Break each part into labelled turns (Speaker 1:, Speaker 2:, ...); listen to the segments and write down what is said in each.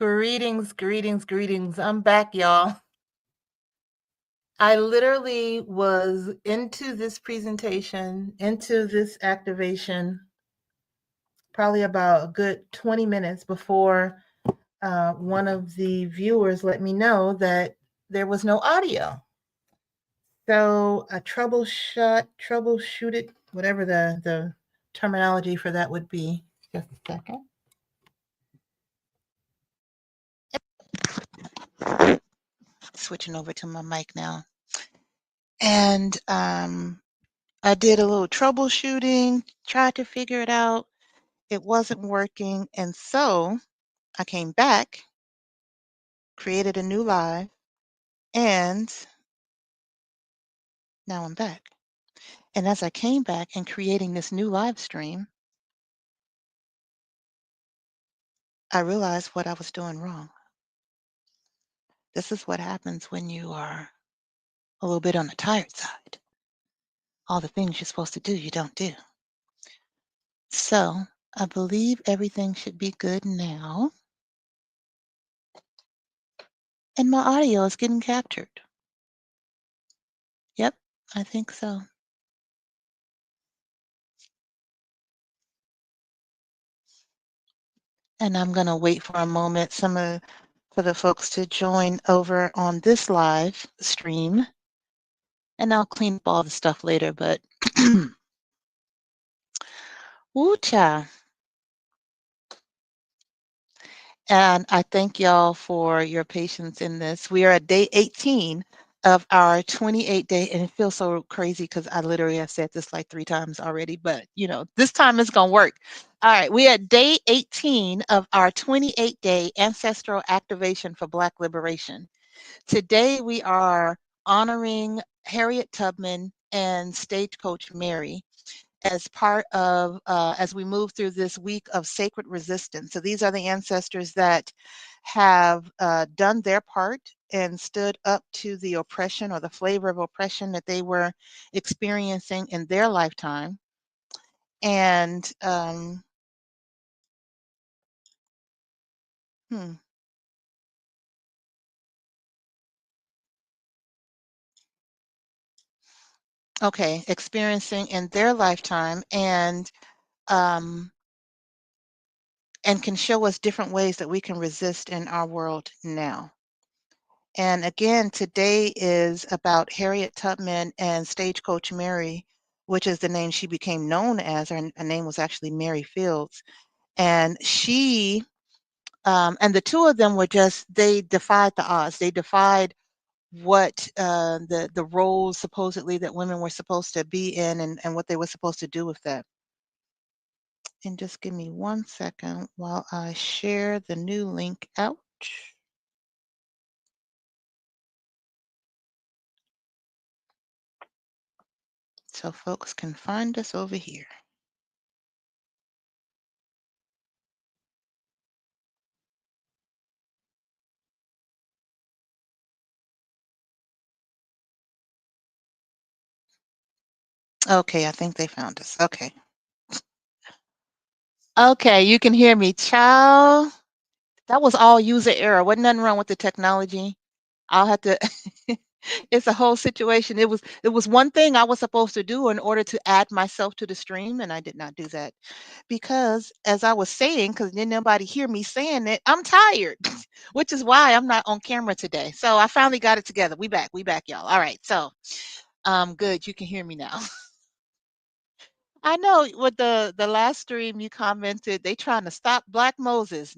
Speaker 1: Greetings, greetings, greetings. I'm back, y'all. I literally was into this presentation, into this activation, probably about a good 20 minutes before one of the viewers let me know that there was no audio. So a troubleshooted, whatever the terminology for that would be. Just a second. Switching over to my mic now. And I did a little troubleshooting, tried to figure it out. It wasn't working. And so I came back, created a new live, and now I'm back. And as I came back and creating this new live stream, I realized what I was doing wrong. This is what happens when you are a little bit on the tired side. All the things you're supposed to do, you don't do. So I believe everything should be good now. And my audio is getting captured. Yep, I think so. And I'm going to wait for a moment for the folks to join over on this live stream. And I'll clean up all the stuff later, but woo-cha. And I thank y'all for your patience in this. We are at day 18 of our 28-day, and it feels so crazy because I literally have said this like 3 times already, but you know, this time it's gonna work. All right, we are at day 18 of our 28-day ancestral activation for Black liberation. Today we are honoring Harriet Tubman and Stagecoach Mary as part of, as we move through this week of sacred resistance. So these are the ancestors that have done their part and stood up to the oppression or the flavor of oppression that they were experiencing in their lifetime. And okay, experiencing in their lifetime and can show us different ways that we can resist in our world now. And again, today is about Harriet Tubman and Stagecoach Mary, which is the name she became known as. Her name was actually Mary Fields. And she, and the two of them were they defied the odds. They defied what the roles supposedly that women were supposed to be in and what they were supposed to do with that. And just give me 1 second while I share the new link out. So folks can find us over here. Okay, I think they found us. Okay. Okay, you can hear me. Child, that was all user error. Wasn't nothing wrong with the technology. I'll have to it's a whole situation. It was one thing I was supposed to do in order to add myself to the stream, and I did not do that. Because as I was saying, because didn't nobody hear me saying it, I'm tired, which is why I'm not on camera today. So I finally got it together. We back, y'all. All right, so good, you can hear me now. I know with the last stream you commented they trying to stop Black Moses.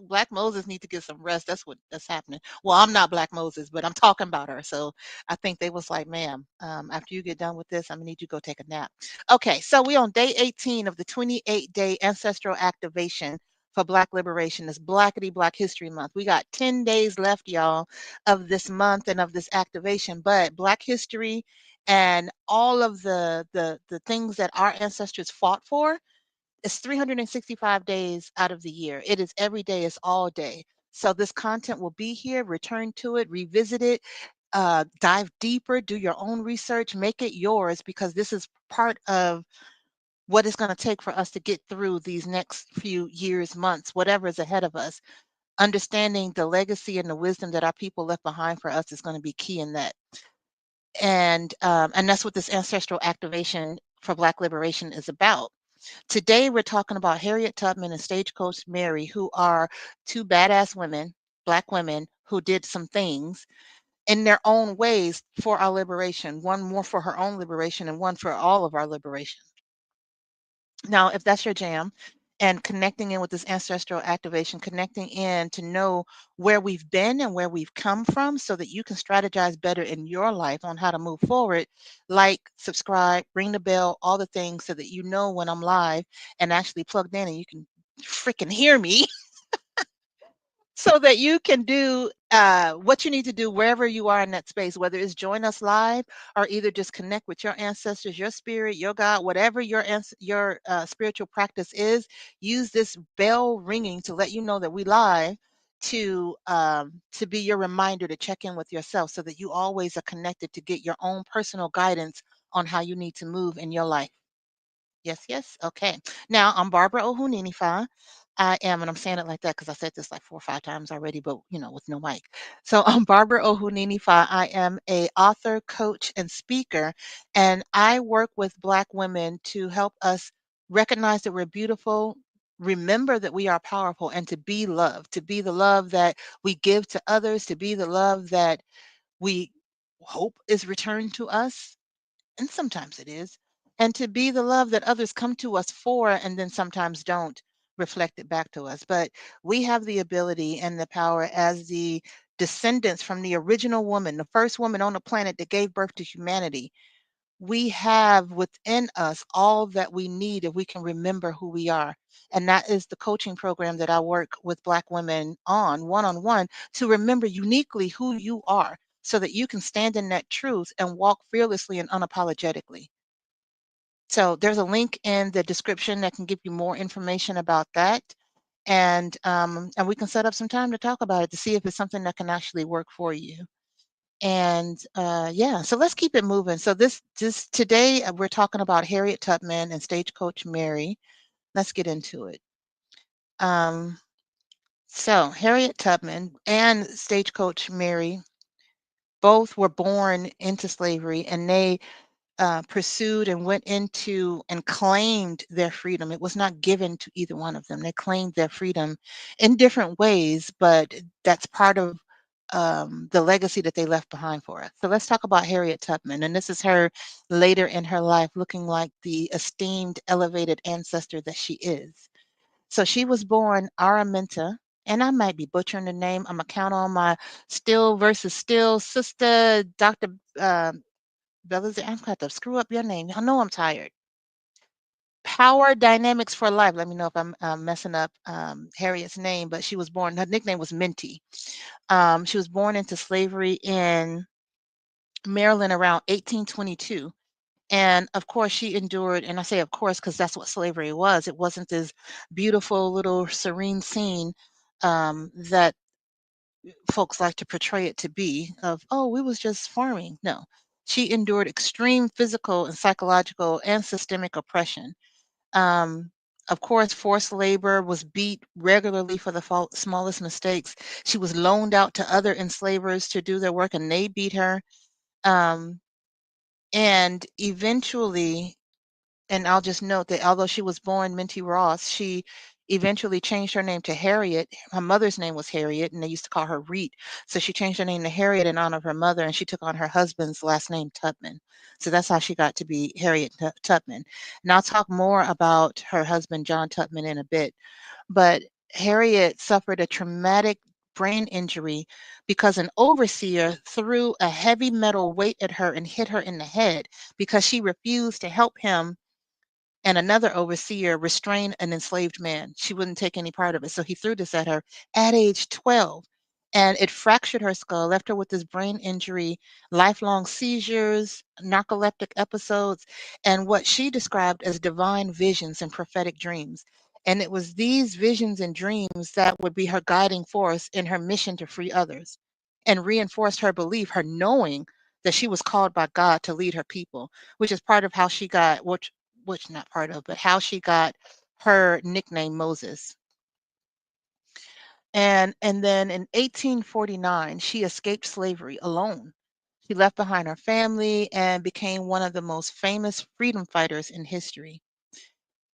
Speaker 1: Black Moses need to get some rest. That's happening. Well, I'm not Black Moses, but I'm talking about her. So I think they was like, ma'am, after you get done with this, I'm gonna need you to go take a nap. Okay, so we on day 18 of the 28-day ancestral activation for Black liberation. It's Blackity Black History Month. We got 10 days left, y'all, of this month and of this activation. But Black history and all of the things that our ancestors fought for, it's 365 days out of the year. It is every day, it's all day. So this content will be here. Return to it, revisit it, dive deeper, do your own research, make it yours, because this is part of what it's going to take for us to get through these next few years, months, whatever is ahead of us. understanding the legacy and the wisdom that our people left behind for us is going to be key in that. And that's what this ancestral activation for Black liberation is about. Today, we're talking about Harriet Tubman and Stagecoach Mary, who are two badass women, Black women, who did some things in their own ways for our liberation, one more for her own liberation and one for all of our liberation. Now, if that's your jam, and connecting in with this ancestral activation, connecting in to know where we've been and where we've come from so that you can strategize better in your life on how to move forward, like, subscribe, ring the bell, all the things so that you know when I'm live and actually plugged in and you can freaking hear me so that you can do what you need to do wherever you are in that space, whether it's join us live or either just connect with your ancestors, your spirit, your God, whatever your spiritual practice is. Use this bell ringing to let you know that we live to be your reminder to check in with yourself so that you always are connected to get your own personal guidance on how you need to move in your life. Yes, yes. Okay. Now, I'm Barbara Ohuninifa. I am, and I'm saying it like that because I said this like 4 or 5 times already, but with no mic. So I'm Barbara Ohuninifa. I am a author, coach, and speaker, and I work with Black women to help us recognize that we're beautiful, remember that we are powerful, and to be loved, to be the love that we give to others, to be the love that we hope is returned to us, and sometimes it is, and to be the love that others come to us for and then sometimes don't reflect it back to us. But we have the ability and the power as the descendants from the original woman, the first woman on the planet that gave birth to humanity. We have within us all that we need if we can remember who we are. And that is the coaching program that I work with Black women on one, to remember uniquely who you are so that you can stand in that truth and walk fearlessly and unapologetically. So there's a link in the description that can give you more information about that. And we can set up some time to talk about it to see if it's something that can actually work for you. And yeah, so let's keep it moving. So this today we're talking about Harriet Tubman and Stagecoach Mary. Let's get into it. Um, so Harriet Tubman and Stagecoach Mary both were born into slavery, and they pursued and went into and claimed their freedom. It was not given to either one of them. They claimed their freedom in different ways, but that's part of the legacy that they left behind for us. So let's talk about Harriet Tubman. And this is her later in her life, looking like the esteemed, elevated ancestor that she is. So she was born Araminta, and I might be butchering the name. I'm going to count on my still versus still sister, Dr. Bella's, I'm going to screw up your name. I know I'm tired. Power Dynamics for Life. Let me know if I'm messing up Harriet's name, but she was born, her nickname was Minty. She was born into slavery in Maryland around 1822. And of course, she endured, and I say of course because that's what slavery was. It wasn't this beautiful little serene scene that folks like to portray it to be of, oh, we was just farming. No, she endured extreme physical and psychological and systemic oppression. Um, of course, forced labor, was beat regularly for the smallest mistakes. She was loaned out to other enslavers to do their work, and they beat her. Um, and eventually, and I'll just note that although she was born Minty Ross, she eventually changed her name to Harriet. Her mother's name was Harriet, and they used to call her Reet. So she changed her name to Harriet in honor of her mother, and she took on her husband's last name, Tubman. So that's how she got to be Harriet Tubman. And I'll talk more about her husband, John Tubman, in a bit. But Harriet suffered a traumatic brain injury because an overseer threw a heavy metal weight at her and hit her in the head because she refused to help him and another overseer restrained an enslaved man. She wouldn't take any part of it. So he threw this at her at age 12. And it fractured her skull, left her with this brain injury, lifelong seizures, narcoleptic episodes, and what she described as divine visions and prophetic dreams. And it was these visions and dreams that would be her guiding force in her mission to free others, and reinforced her belief, her knowing that she was called by God to lead her people, which is part of how she got, which not part of, but how she got her nickname Moses. And then in 1849, she escaped slavery alone. She left behind her family and became one of the most famous freedom fighters in history.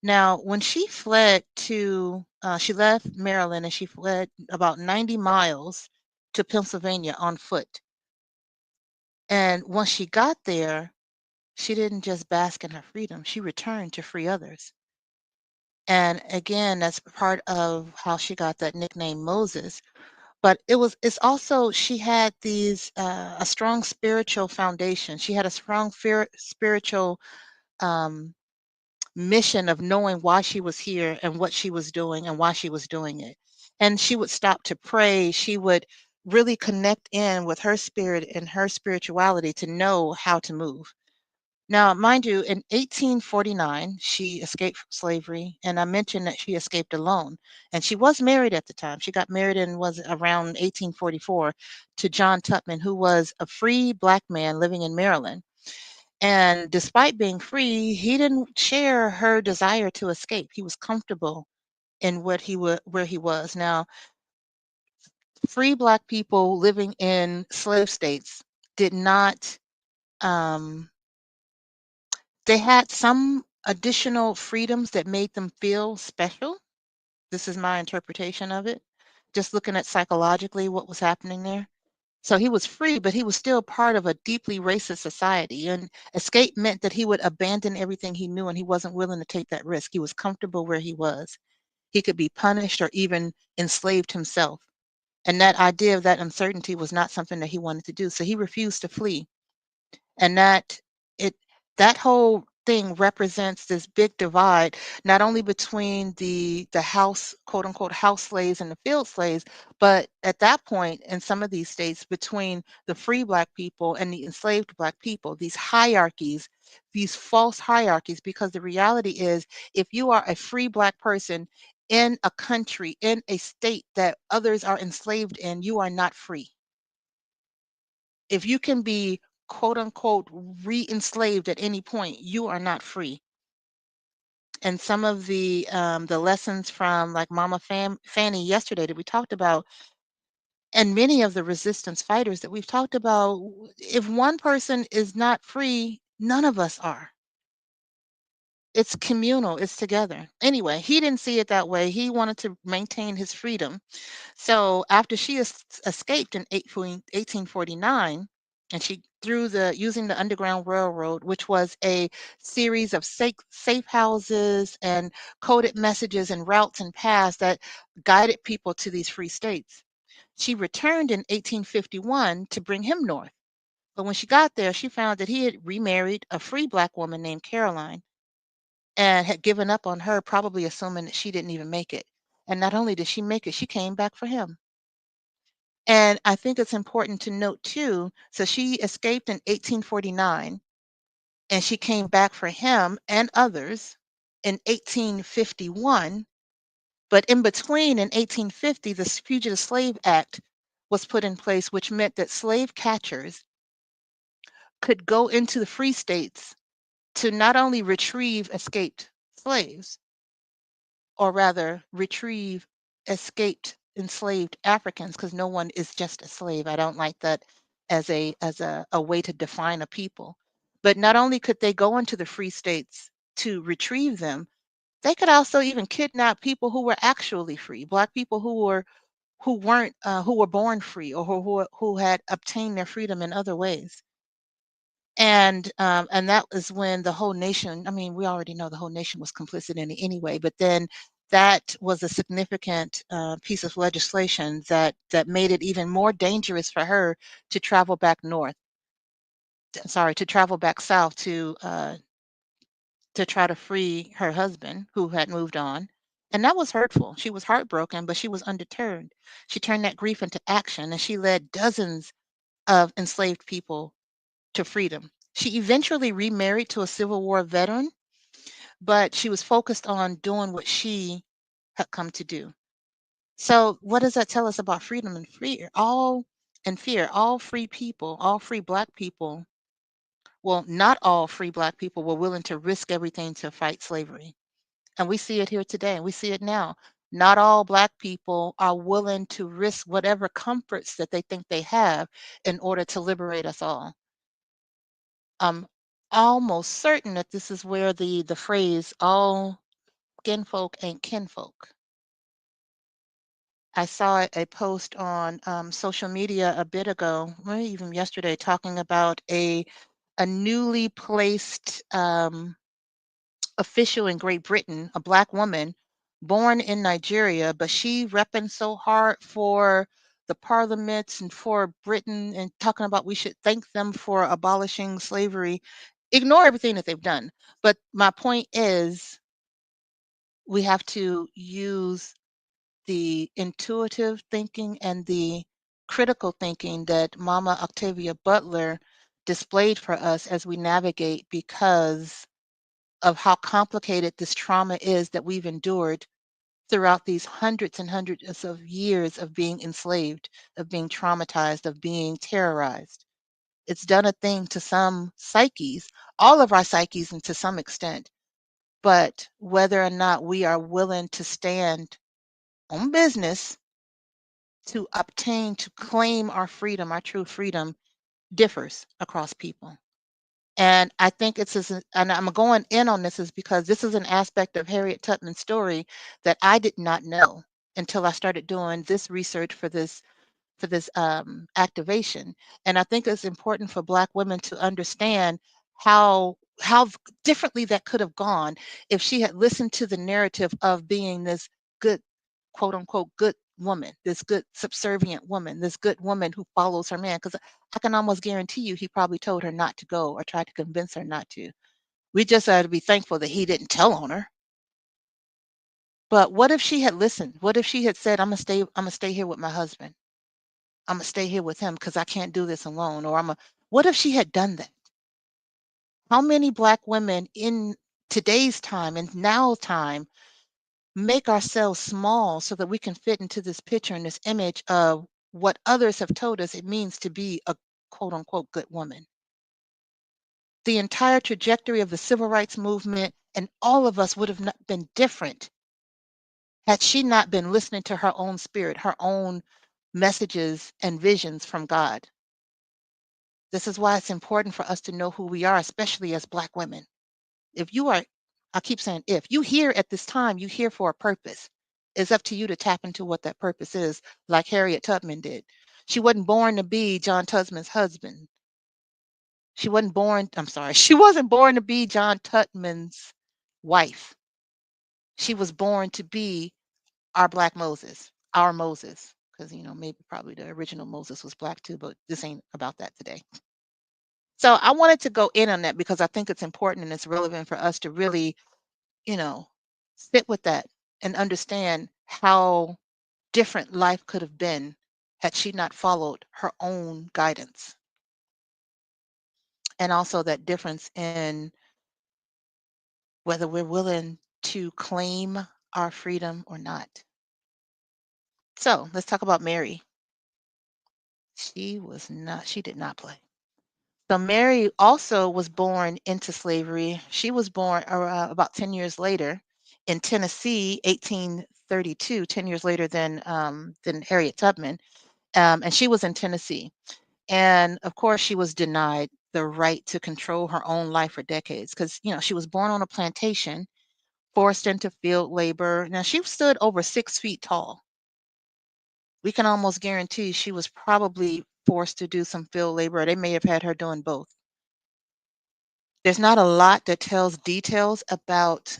Speaker 1: Now, when she left Maryland and she fled about 90 miles to Pennsylvania on foot. And once she got there, she didn't just bask in her freedom, she returned to free others. And again, that's part of how she got that nickname Moses. But it's also she had a strong spiritual foundation. She had a strong spiritual um, mission of knowing why she was here and what she was doing and why she was doing it. And she would stop to pray. She would really connect in with her spirit and her spirituality to know how to move. Now, mind you, in 1849, she escaped from slavery, and I mentioned that she escaped alone. And she was married at the time. She got married in was around 1844 to John Tubman, who was a free black man living in Maryland. And despite being free, he didn't share her desire to escape. He was comfortable in where he was. Now, free black people living in slave states did not um, they had some additional freedoms that made them feel special. This is my interpretation of it, just looking at psychologically what was happening there. So he was free, but he was still part of a deeply racist society. And escape meant that he would abandon everything he knew and he wasn't willing to take that risk. He was comfortable where he was. He could be punished or even enslaved himself. And that idea of that uncertainty was not something that he wanted to do. So he refused to flee. And it that whole thing represents this big divide, not only between the house, quote unquote, house slaves and the field slaves, but at that point in some of these states between the free black people and the enslaved black people, these hierarchies, these false hierarchies, because the reality is if you are a free black person in a country, in a state that others are enslaved in, you are not free. If you can be quote unquote re-enslaved at any point, you are not free. And some of the lessons from like Fanny yesterday that we talked about, and many of the resistance fighters that we've talked about, if one person is not free, none of us are. It's communal, it's together. Anyway, he didn't see it that way. He wanted to maintain his freedom. So after she escaped in 1849, and she through using the Underground Railroad, which was a series of safe houses and coded messages and routes and paths that guided people to these free states. She returned in 1851 to bring him north. But when she got there, she found that he had remarried a free black woman named Caroline and had given up on her, probably assuming that she didn't even make it. And not only did she make it, she came back for him. And I think it's important to note too, so she escaped in 1849 and she came back for him and others in 1851. But in between, in 1850, the Fugitive Slave Act was put in place, which meant that slave catchers could go into the free states to not only retrieve escaped slaves, or rather retrieve escaped enslaved Africans, because no one is just a slave. I don't like that as a way to define a people. But not only could they go into the free states to retrieve them, they could also even kidnap people who were actually free, black people who were born free or who had obtained their freedom in other ways. And that was when the whole nation, I mean, we already know the whole nation was complicit in it anyway, but then that was a significant piece of legislation that made it even more dangerous for her to travel back to travel back south to try to free her husband who had moved on. And that was hurtful. She was heartbroken, but she was undeterred. She turned that grief into action and she led dozens of enslaved people to freedom. She eventually remarried to a Civil War veteran, but she was focused on doing what she had come to do. So, what does that tell us about freedom and fear? All free people, all free black people, well, not all free black people were willing to risk everything to fight slavery. And we see it here today, and we see it now. Not all Black people are willing to risk whatever comforts that they think they have in order to liberate us all. I'm almost certain that this is where the phrase "all kinfolk ain't kinfolk." I saw a post on social media a bit ago, maybe even yesterday, talking about a newly placed official in Great Britain, a Black woman born in Nigeria, but she repping so hard for the parliaments and for Britain and talking about we should thank them for abolishing slavery. Ignore everything that they've done. But my point is, we have to use the intuitive thinking and the critical thinking that Mama Octavia Butler displayed for us as we navigate, because of how complicated this trauma is that we've endured throughout these hundreds and hundreds of years of being enslaved, of being traumatized, of being terrorized. It's done a thing to some psyches, all of our psyches, and to some extent. But whether or not we are willing to stand on business to obtain, to claim our freedom, our true freedom, differs across people. And I think and I'm going in on this is because this is an aspect of Harriet Tubman's story that I did not know until I started doing this research for this activation. And I think it's important for Black women to understand how differently that could have gone if she had listened to the narrative of being this good, quote unquote, good woman, this good subservient woman, this good woman who follows her man. Because I can almost guarantee you he probably told her not to go or tried to convince her not to. We just had to be thankful that he didn't tell on her. But what if she had listened? What if she had said, I'm gonna stay here with my husband. I'm gonna stay here with him because I can't do this alone. Or what if she had done that? How many Black women in today's time and now time make ourselves small so that we can fit into this picture and this image of what others have told us it means to be a quote unquote good woman? The entire trajectory of the civil rights movement and all of us would have not been different had she not been listening to her own spirit, her own messages and visions from God. This is why it's important for us to know who we are, especially as Black women. If you are, I keep saying, if you here at this time, you here for a purpose. It's up to you to tap into what that purpose is, like Harriet Tubman did. She wasn't born to be John Tubman's husband. She wasn't born, I'm sorry, she wasn't born to be John Tubman's wife. She was born to be our Black Moses, our Moses. Because, maybe probably the original Moses was Black too, but this ain't about that today. So I wanted to go in on that because I think it's important and it's relevant for us to really, you know, sit with that and understand how different life could have been had she not followed her own guidance. And also that difference in whether we're willing to claim our freedom or not. So let's talk about Mary. She did not play. So Mary also was born into slavery. She was born about 10 years later in Tennessee, 1832, 10 years later than Harriet Tubman. And she was in Tennessee. And of course, she was denied the right to control her own life for decades because, she was born on a plantation, forced into field labor. Now, she stood over 6 feet tall. We can almost guarantee she was probably forced to do some field labor. Or they may have had her doing both. There's not a lot that tells details about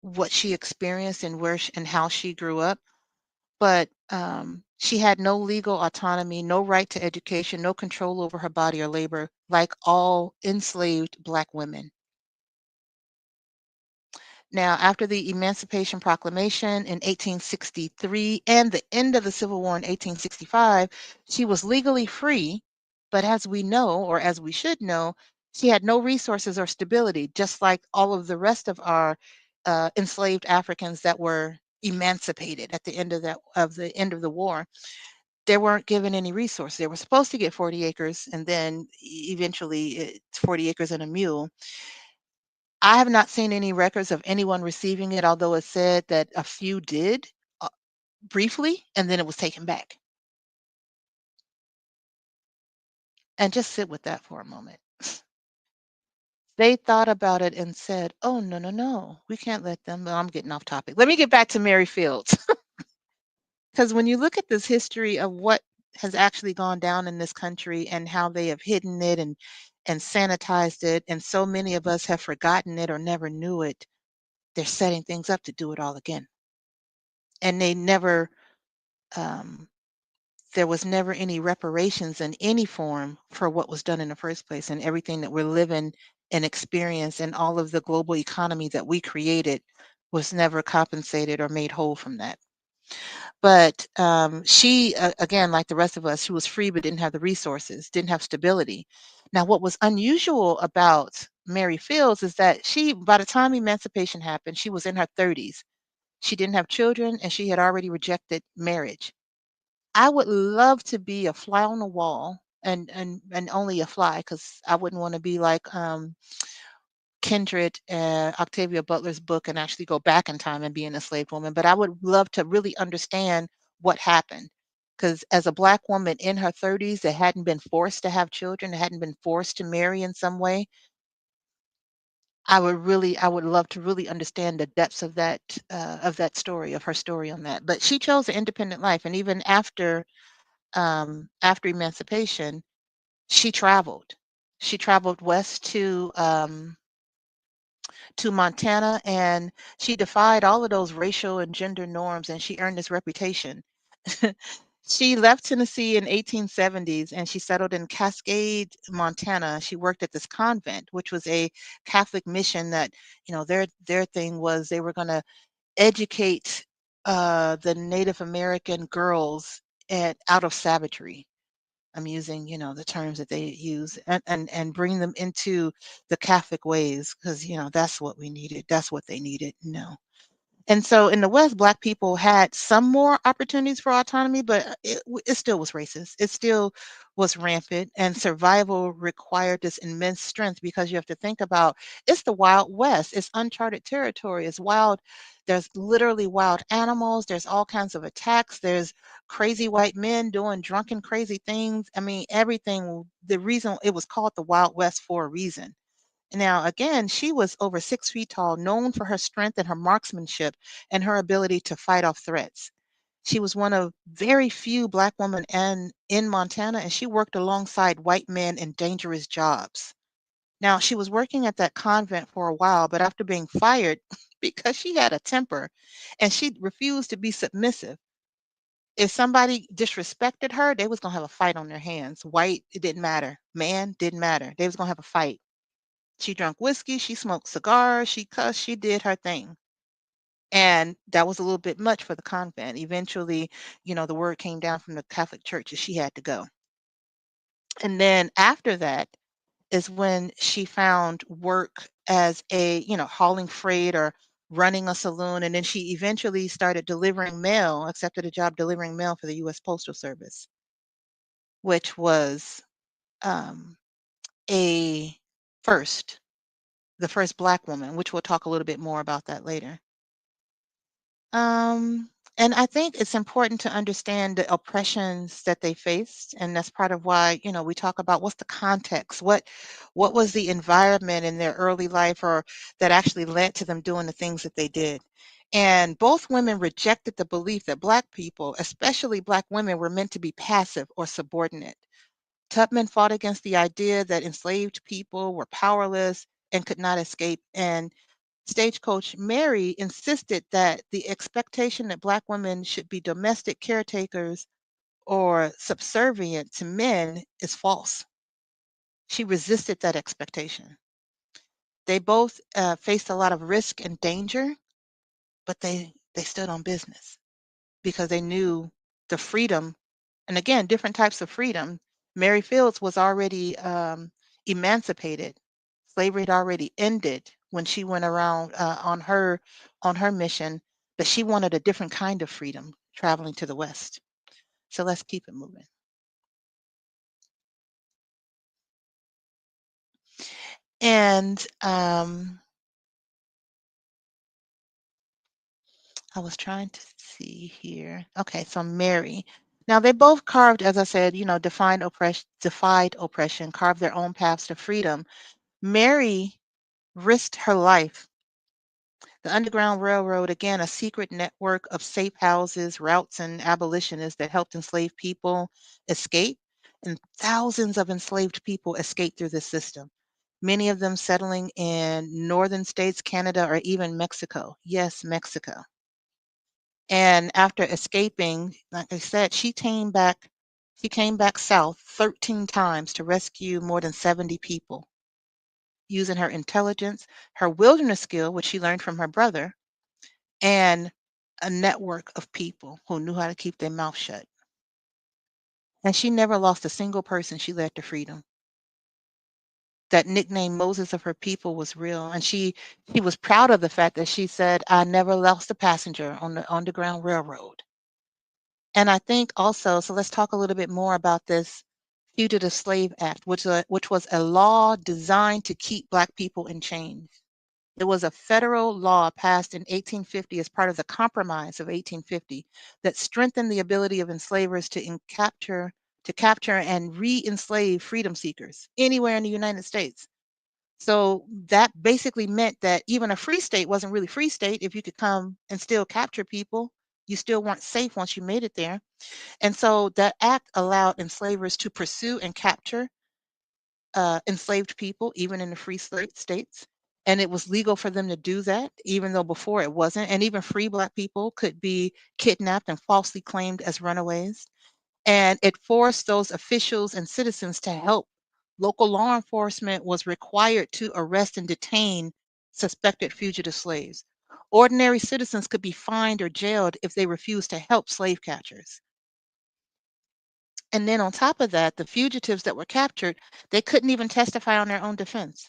Speaker 1: what she experienced and and how she grew up, but she had no legal autonomy, no right to education, no control over her body or labor, like all enslaved Black women. Now, after the Emancipation Proclamation in 1863 and the end of the Civil War in 1865, she was legally free, but as we know, or as we should know, she had no resources or stability, just like all of the rest of our enslaved Africans that were emancipated at the end of the war. They weren't given any resources. They were supposed to get 40 acres, and then eventually it's 40 acres and a mule. I have not seen any records of anyone receiving it, although it said that a few did. briefly, and then it was taken back. And just sit with that for a moment. They thought about it and said, "Oh, no, no, no, we can't let them." Well, I'm getting off topic. Let me get back to Mary Fields. Because when you look at this history of what has actually gone down in this country and how they have hidden it and sanitized it, and so many of us have forgotten it or never knew it, they're setting things up to do it all again. And they never, um, there was never any reparations in any form for what was done in the first place, and everything that we're living and experience and all of the global economy that we created was never compensated or made whole from that. But she, again, like the rest of us, she was free but didn't have the resources, didn't have stability. Now, what was unusual about Mary Fields is that she, by the time emancipation happened, she was in her 30s. She didn't have children and she had already rejected marriage. I would love to be a fly on the wall, and only a fly, because I wouldn't want to be like Kindred, Octavia Butler's book, and actually go back in time and be an enslaved woman. But I would love to really understand what happened. Because as a Black woman in her 30s that hadn't been forced to have children, that hadn't been forced to marry in some way, I would love to really understand the depths of that story, of her story on that. But she chose an independent life, and even after emancipation, she traveled. She traveled west to Montana, and she defied all of those racial and gender norms, and she earned this reputation. She left Tennessee in 1870s and she settled in Cascade, Montana. She worked at this convent, which was a Catholic mission that, their thing was they were going to educate the Native American girls out of savagery. I'm using, the terms that they use, and bring them into the Catholic ways, because, that's what we needed. That's what they needed. No. And so in the West, Black people had some more opportunities for autonomy, but it still was racist. It still was rampant, and survival required this immense strength, because you have to think about, it's the Wild West. It's uncharted territory. It's wild. There's literally wild animals. There's all kinds of attacks. There's crazy white men doing drunken, crazy things. I mean, everything. The reason it was called the Wild West for a reason. Now, again, she was over 6 feet tall, known for her strength and her marksmanship and her ability to fight off threats. She was one of very few Black women in Montana, and she worked alongside white men in dangerous jobs. Now, she was working at that convent for a while, but after being fired because she had a temper and she refused to be submissive, if somebody disrespected her, they was gonna have a fight on their hands. White, it didn't matter. Man, didn't matter. They was gonna have a fight. She drank whiskey, she smoked cigars, she cussed, she did her thing. And that was a little bit much for the convent. Eventually, the word came down from the Catholic Church that she had to go. And then after that is when she found work as hauling freight or running a saloon. And then she eventually started delivering mail, accepted a job delivering mail for the US Postal Service, which was um, a first, the first Black woman, which we'll talk a little bit more about that later. Um, and I think it's important to understand the oppressions that they faced, and that's part of why, we talk about what's the context, what was the environment in their early life, or that actually led to them doing the things that they did. And both women rejected the belief that Black people, especially Black women, were meant to be passive or subordinate. Tubman fought against the idea that enslaved people were powerless and could not escape. And Stagecoach Mary insisted that the expectation that Black women should be domestic caretakers or subservient to men is false. She resisted that expectation. They both faced a lot of risk and danger, but they stood on business because they knew the freedom. And again, different types of freedom. Mary Fields was already emancipated. Slavery had already ended when she went around on her mission, but she wanted a different kind of freedom traveling to the West. So let's keep it moving. And I was trying to see here. Okay, so Mary. Now they both carved, as I said, defied oppression, carved their own paths to freedom. Mary risked her life. The Underground Railroad, again, a secret network of safe houses, routes, and abolitionists that helped enslaved people escape. And thousands of enslaved people escaped through this system, many of them settling in northern states, Canada, or even Mexico. Yes, Mexico. And after escaping, like I said, she came back south 13 times to rescue more than 70 people using her intelligence, her wilderness skill, which she learned from her brother, and a network of people who knew how to keep their mouth shut. And she never lost a single person she led to freedom. That nickname Moses of her people was real. And she was proud of the fact that she said, I never lost a passenger on the Underground Railroad. And I think also, so let's talk a little bit more about this Fugitive Slave Act, which was a law designed to keep Black people in chains. It was a federal law passed in 1850 as part of the Compromise of 1850 that strengthened the ability of enslavers to capture and re-enslave freedom seekers anywhere in the United States. So that basically meant that even a free state wasn't really free state if you could come and still capture people. You still weren't safe once you made it there. And so that act allowed enslavers to pursue and capture enslaved people, even in the free slave states. And it was legal for them to do that, even though before it wasn't. And even free Black people could be kidnapped and falsely claimed as runaways. And it forced those officials and citizens to help. Local law enforcement was required to arrest and detain suspected fugitive slaves. Ordinary citizens could be fined or jailed if they refused to help slave catchers. And then on top of that, the fugitives that were captured, they couldn't even testify on their own defense.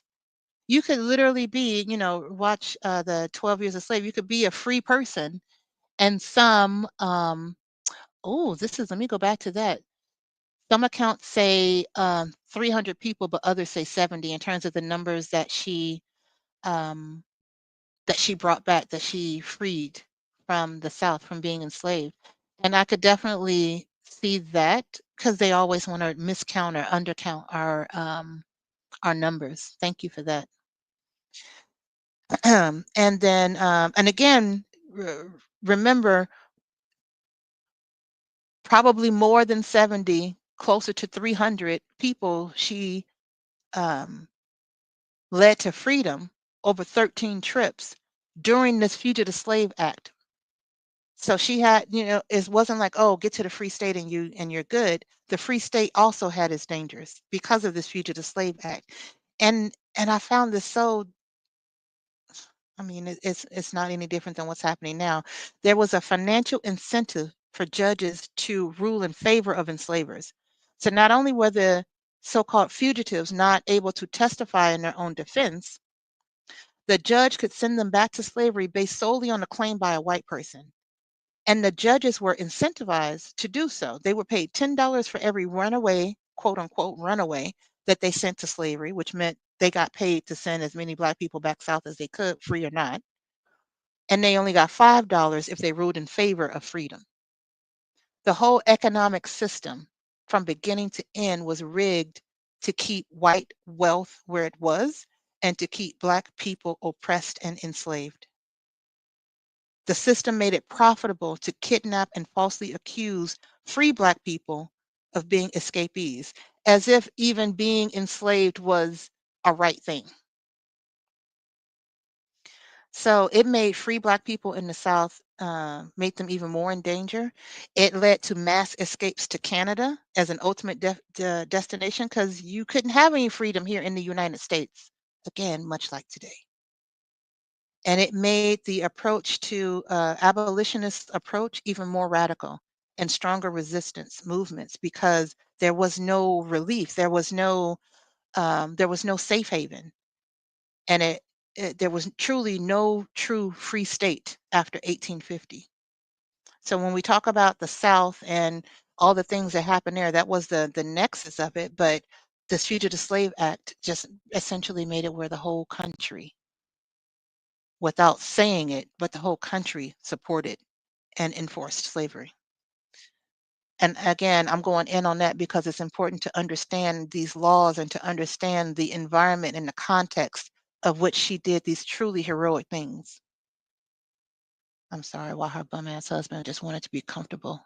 Speaker 1: You could literally be, watch the 12 Years a Slave. You could be a free person, and let me go back to that. Some accounts say 300 people, but others say 70 in terms of the numbers um, that she brought back, that she freed from the South from being enslaved. And I could definitely see that because they always want to miscount or undercount our numbers. Thank you for that. And then, and again, remember, probably more than 70, closer to 300 people she um, led to freedom over 13 trips during this Fugitive Slave Act. So she had, it wasn't like, oh, get to the free state and you're good. The free state also had its dangers because of this Fugitive Slave Act. And I found this so, I mean, it's not any different than what's happening now. There was a financial incentive for judges to rule in favor of enslavers. So not only were the so-called fugitives not able to testify in their own defense, the judge could send them back to slavery based solely on a claim by a white person. And the judges were incentivized to do so. They were paid $10 for every runaway, quote unquote, runaway that they sent to slavery, which meant they got paid to send as many Black people back south as they could, free or not. And they only got $5 if they ruled in favor of freedom. The whole economic system from beginning to end was rigged to keep white wealth where it was and to keep Black people oppressed and enslaved. The system made it profitable to kidnap and falsely accuse free Black people of being escapees, as if even being enslaved was a right thing. So it made free Black people in the South, made them even more in danger. It led to mass escapes to Canada as an ultimate destination because you couldn't have any freedom here in the United States, again, much like today. And it made the approach to abolitionist approach even more radical and stronger resistance movements because there was no relief, there was no safe haven, and there was truly no true free state after 1850. So when we talk about the South and all the things that happened there, that was the nexus of it. But this Fugitive Slave Act just essentially made it where the whole country without saying it, but the whole country supported and enforced slavery. And again, I'm going in on that because it's important to understand these laws and to understand the environment and the context of which she did these truly heroic things. I'm sorry, while her bum ass husband just wanted to be comfortable.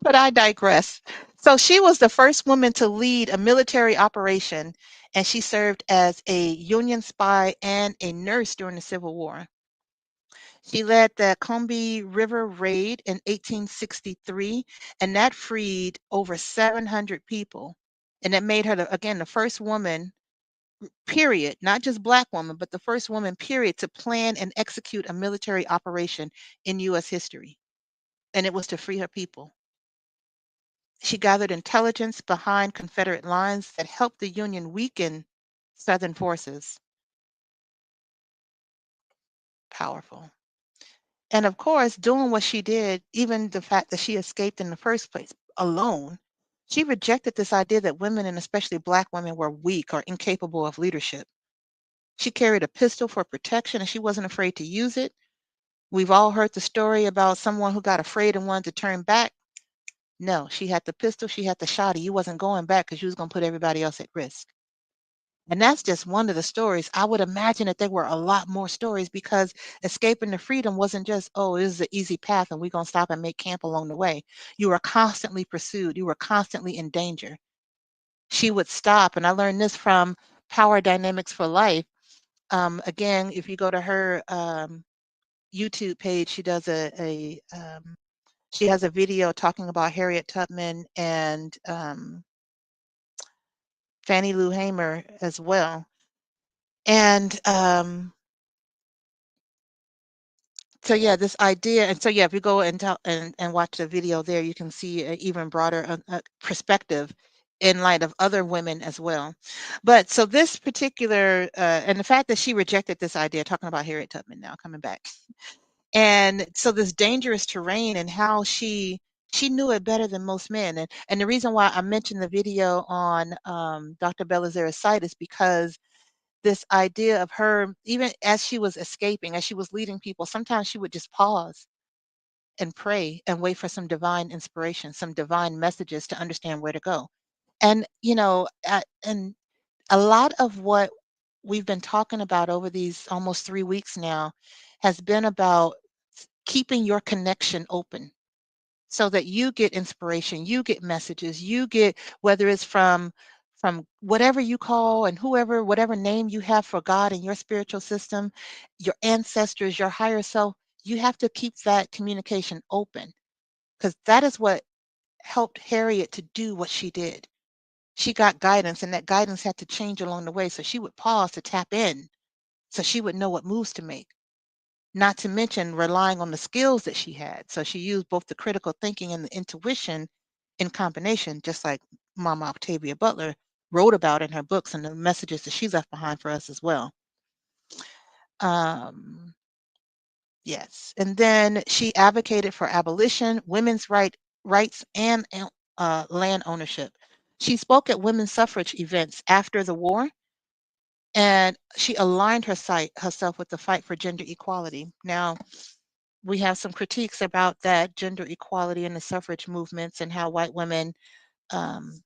Speaker 1: But I digress. So she was the first woman to lead a military operation, and she served as a Union spy and a nurse during the Civil War. She led the Combahee River Raid in 1863, and that freed over 700 people. And it made her, again, the first woman, period, not just Black woman, but the first woman, period, to plan and execute a military operation in U.S. history. And it was to free her people. She gathered intelligence behind Confederate lines that helped the Union weaken Southern forces. Powerful. And of course, doing what she did, even the fact that she escaped in the first place alone, she rejected this idea that women, and especially Black women, were weak or incapable of leadership. She carried a pistol for protection and she wasn't afraid to use it. We've all heard the story about someone who got afraid and wanted to turn back. No, she had the pistol, she had the shotty. You wasn't going back because you was going to put everybody else at risk. And that's just one of the stories. I would imagine that there were a lot more stories because escaping to freedom wasn't just, oh, this is an easy path and we're going to stop and make camp along the way. You were constantly pursued, you were constantly in danger. She would stop, and I learned this from Power Dynamics for Life. Again, if you go to her YouTube page, she does she has a video talking about Harriet Tubman and Fannie Lou Hamer as well. And so yeah, this idea, and so yeah, if you go and and watch the video there, you can see an even broader perspective in light of other women as well. But so this particular, and the fact that she rejected this idea, talking about Harriet Tubman now, coming back, and so this dangerous terrain and how she knew it better than most men, and the reason why I mentioned the video on Dr. Belazer's site is because this idea of her, even as she was escaping, as she was leading people, sometimes she would just pause and pray and wait for some divine inspiration, some divine messages to understand where to go. And, and a lot of what we've been talking about over these almost 3 weeks now has been about keeping your connection open so that you get inspiration, you get messages, you get, whether it's from whatever you call and whoever, whatever name you have for God in your spiritual system, your ancestors, your higher self, you have to keep that communication open because that is what helped Harriet to do what she did. She got guidance, and that guidance had to change along the way. So she would pause to tap in so she would know what moves to make. Not to mention relying on the skills that she had. So she used both the critical thinking and the intuition in combination, just like Mama Octavia Butler wrote about in her books and the messages that she left behind for us as well. Um, yes. And then she advocated for abolition, women's rights, and land ownership. She spoke at women's suffrage events after the war, and she aligned herself with the fight for gender equality. Now, we have some critiques about that gender equality in the suffrage movements and how white women um,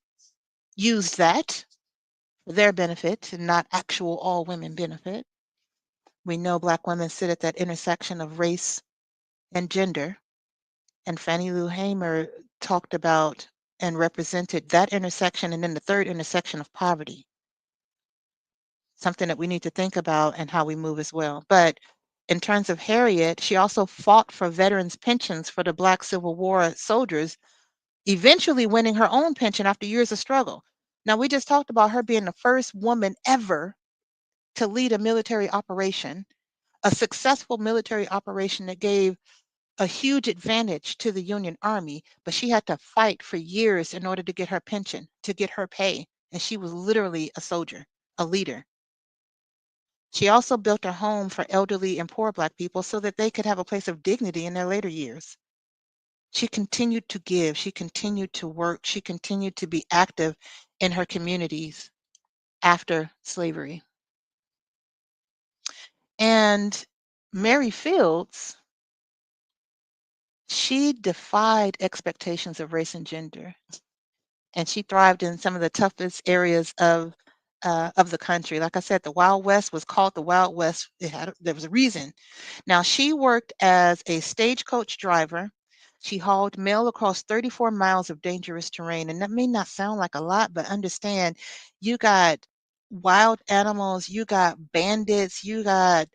Speaker 1: use that for their benefit and not actual all women benefit. We know Black women sit at that intersection of race and gender, and Fannie Lou Hamer talked about and represented that intersection, and then the third intersection of poverty, something that we need to think about and how we move as well. But in terms of Harriet, she also fought for veterans' pensions for the Black Civil War soldiers, eventually winning her own pension after years of struggle. Now, we just talked about her being the first woman ever to lead a military operation, a successful military operation that gave a huge advantage to the Union Army, but she had to fight for years in order to get her pension, to get her pay. And she was literally a soldier, a leader. She also built a home for elderly and poor Black people so that they could have a place of dignity in their later years. She continued to give, she continued to work, she continued to be active in her communities after slavery. And Mary Fields, she defied expectations of race and gender, and she thrived in some of the toughest areas of the country. Like I said, the Wild West was called the Wild West. There was a reason. Now, she worked as a stagecoach driver. She hauled mail across 34 miles of dangerous terrain. And that may not sound like a lot, but understand you got wild animals, you got bandits, you got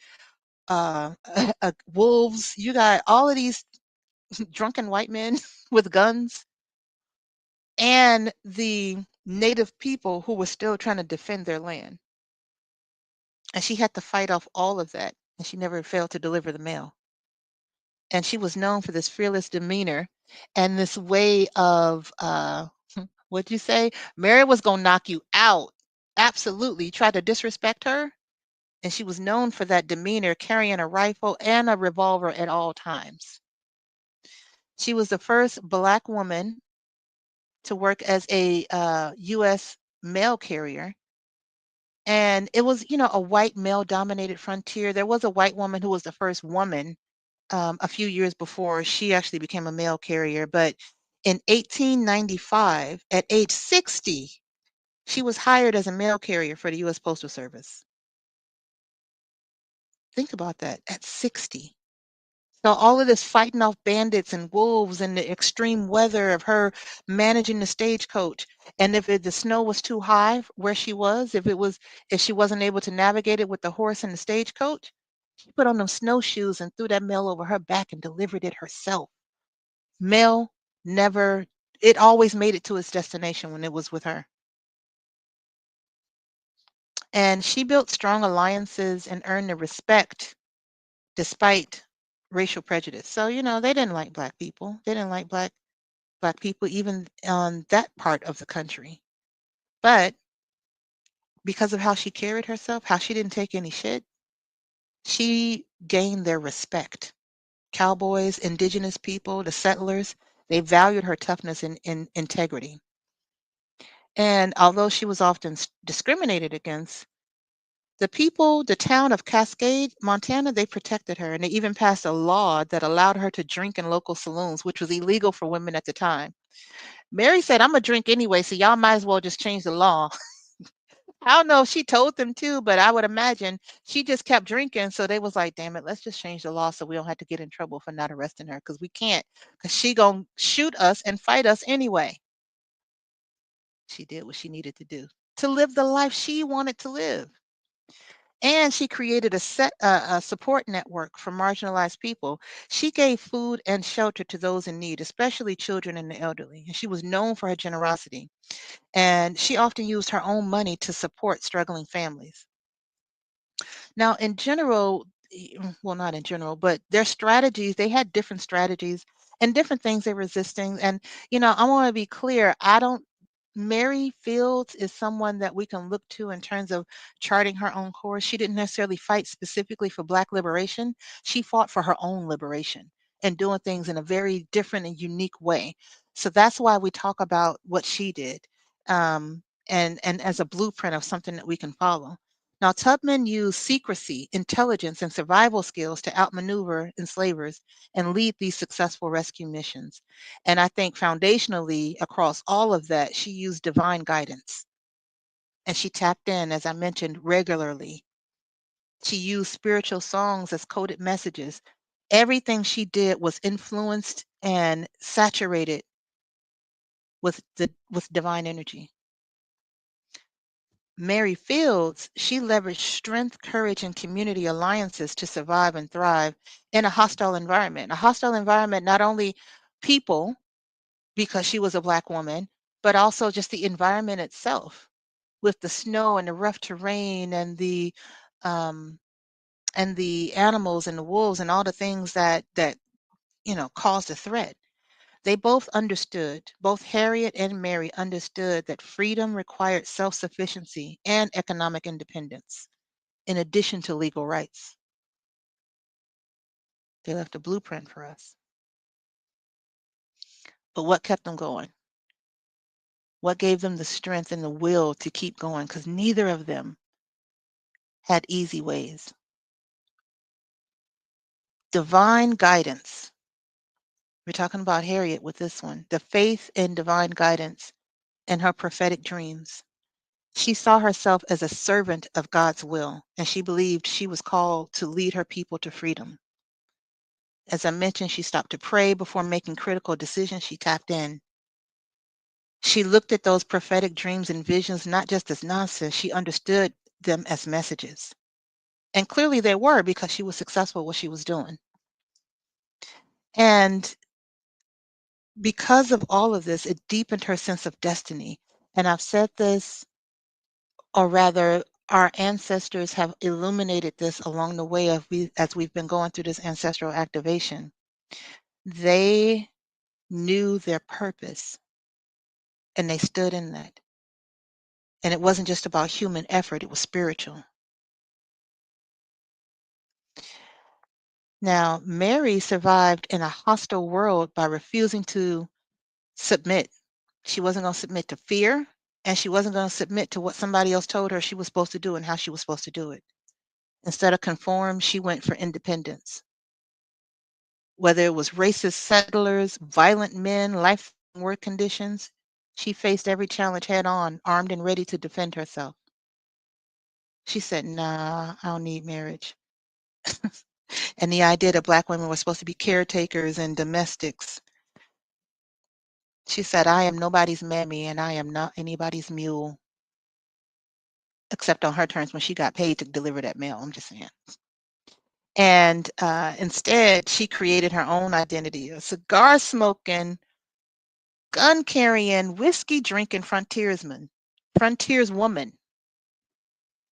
Speaker 1: wolves, you got all of these drunken white men with guns, and the native people who were still trying to defend their land. And she had to fight off all of that, and she never failed to deliver the mail. And she was known for this fearless demeanor and this way of, what'd you say? Mary was gonna knock you out. Absolutely. You tried to disrespect her, and she was known for that demeanor, carrying a rifle and a revolver at all times. She was the first Black woman to work as a U.S. mail carrier. And it was, a white male dominated frontier. There was a white woman who was the first woman a few years before she actually became a mail carrier. But in 1895, at age 60, she was hired as a mail carrier for the U.S. Postal Service. Think about that, at 60. So all of this fighting off bandits and wolves and the extreme weather of her managing the stagecoach. And if the snow was too high where she was, if she wasn't able to navigate it with the horse and the stagecoach, she put on them snowshoes and threw that mail over her back and delivered it herself. Mail never, it always made it to its destination when it was with her. And she built strong alliances and earned the respect despite racial prejudice. So, they didn't like Black people. They didn't like Black people even on that part of the country. But because of how she carried herself, how she didn't take any shit, she gained their respect. Cowboys, indigenous people, the settlers, they valued her toughness and integrity. And although she was often discriminated against, the town of Cascade, Montana, they protected her. And they even passed a law that allowed her to drink in local saloons, which was illegal for women at the time. Mary said, I'm going to drink anyway, so y'all might as well just change the law. I don't know if she told them to, but I would imagine she just kept drinking. So they was like, damn it, let's just change the law so we don't have to get in trouble for not arresting her, because we can't, because she going to shoot us and fight us anyway. She did what she needed to do to live the life she wanted to live. And she created a support network for marginalized people. She gave food and shelter to those in need, especially children and the elderly. And she was known for her generosity. And she often used her own money to support struggling families. Now, in general, well, not in general, but their strategies, they had different strategies and different things they were resisting. And, I want to be clear. Mary Fields is someone that we can look to in terms of charting her own course. She didn't necessarily fight specifically for Black liberation. She fought for her own liberation and doing things in a very different and unique way. So that's why we talk about what she did, and as a blueprint of something that we can follow. Now, Tubman used secrecy, intelligence, and survival skills to outmaneuver enslavers and lead these successful rescue missions. And I think foundationally, across all of that, she used divine guidance. And she tapped in, as I mentioned, regularly. She used spiritual songs as coded messages. Everything she did was influenced and saturated with divine energy. Mary Fields, she leveraged strength, courage, and community alliances to survive and thrive in a hostile environment. A hostile environment, not only people, because she was a Black woman, but also just the environment itself, with the snow and the rough terrain um, and the animals and the wolves and all the things that caused a threat. They both understood, both Harriet and Mary understood that freedom required self-sufficiency and economic independence, in addition to legal rights. They left a blueprint for us. But what kept them going? What gave them the strength and the will to keep going? Because neither of them had easy ways. Divine guidance. We're talking about Harriet with this one. The faith in divine guidance and her prophetic dreams. She saw herself as a servant of God's will, and she believed she was called to lead her people to freedom. As I mentioned, she stopped to pray before making critical decisions. She tapped in. She looked at those prophetic dreams and visions not just as nonsense, she understood them as messages. And clearly they were, because she was successful at what she was doing. And because of all of this, it deepened her sense of destiny. And I've said this, or rather, our ancestors have illuminated this along the way as we've been going through this ancestral activation. They knew their purpose and they stood in that. And it wasn't just about human effort, it was spiritual. Now, Mary survived in a hostile world by refusing to submit. She wasn't going to submit to fear, and she wasn't going to submit to what somebody else told her she was supposed to do and how she was supposed to do it. Instead of conform, she went for independence. Whether it was racist settlers, violent men, life work conditions, she faced every challenge head on, armed and ready to defend herself. She said, "Nah, I don't need marriage." And the idea that Black women were supposed to be caretakers and domestics. She said, "I am nobody's mammy and I am not anybody's mule," except on her terms when she got paid to deliver that mail. I'm just saying. And instead, she created her own identity, a cigar smoking, gun carrying, whiskey drinking frontierswoman.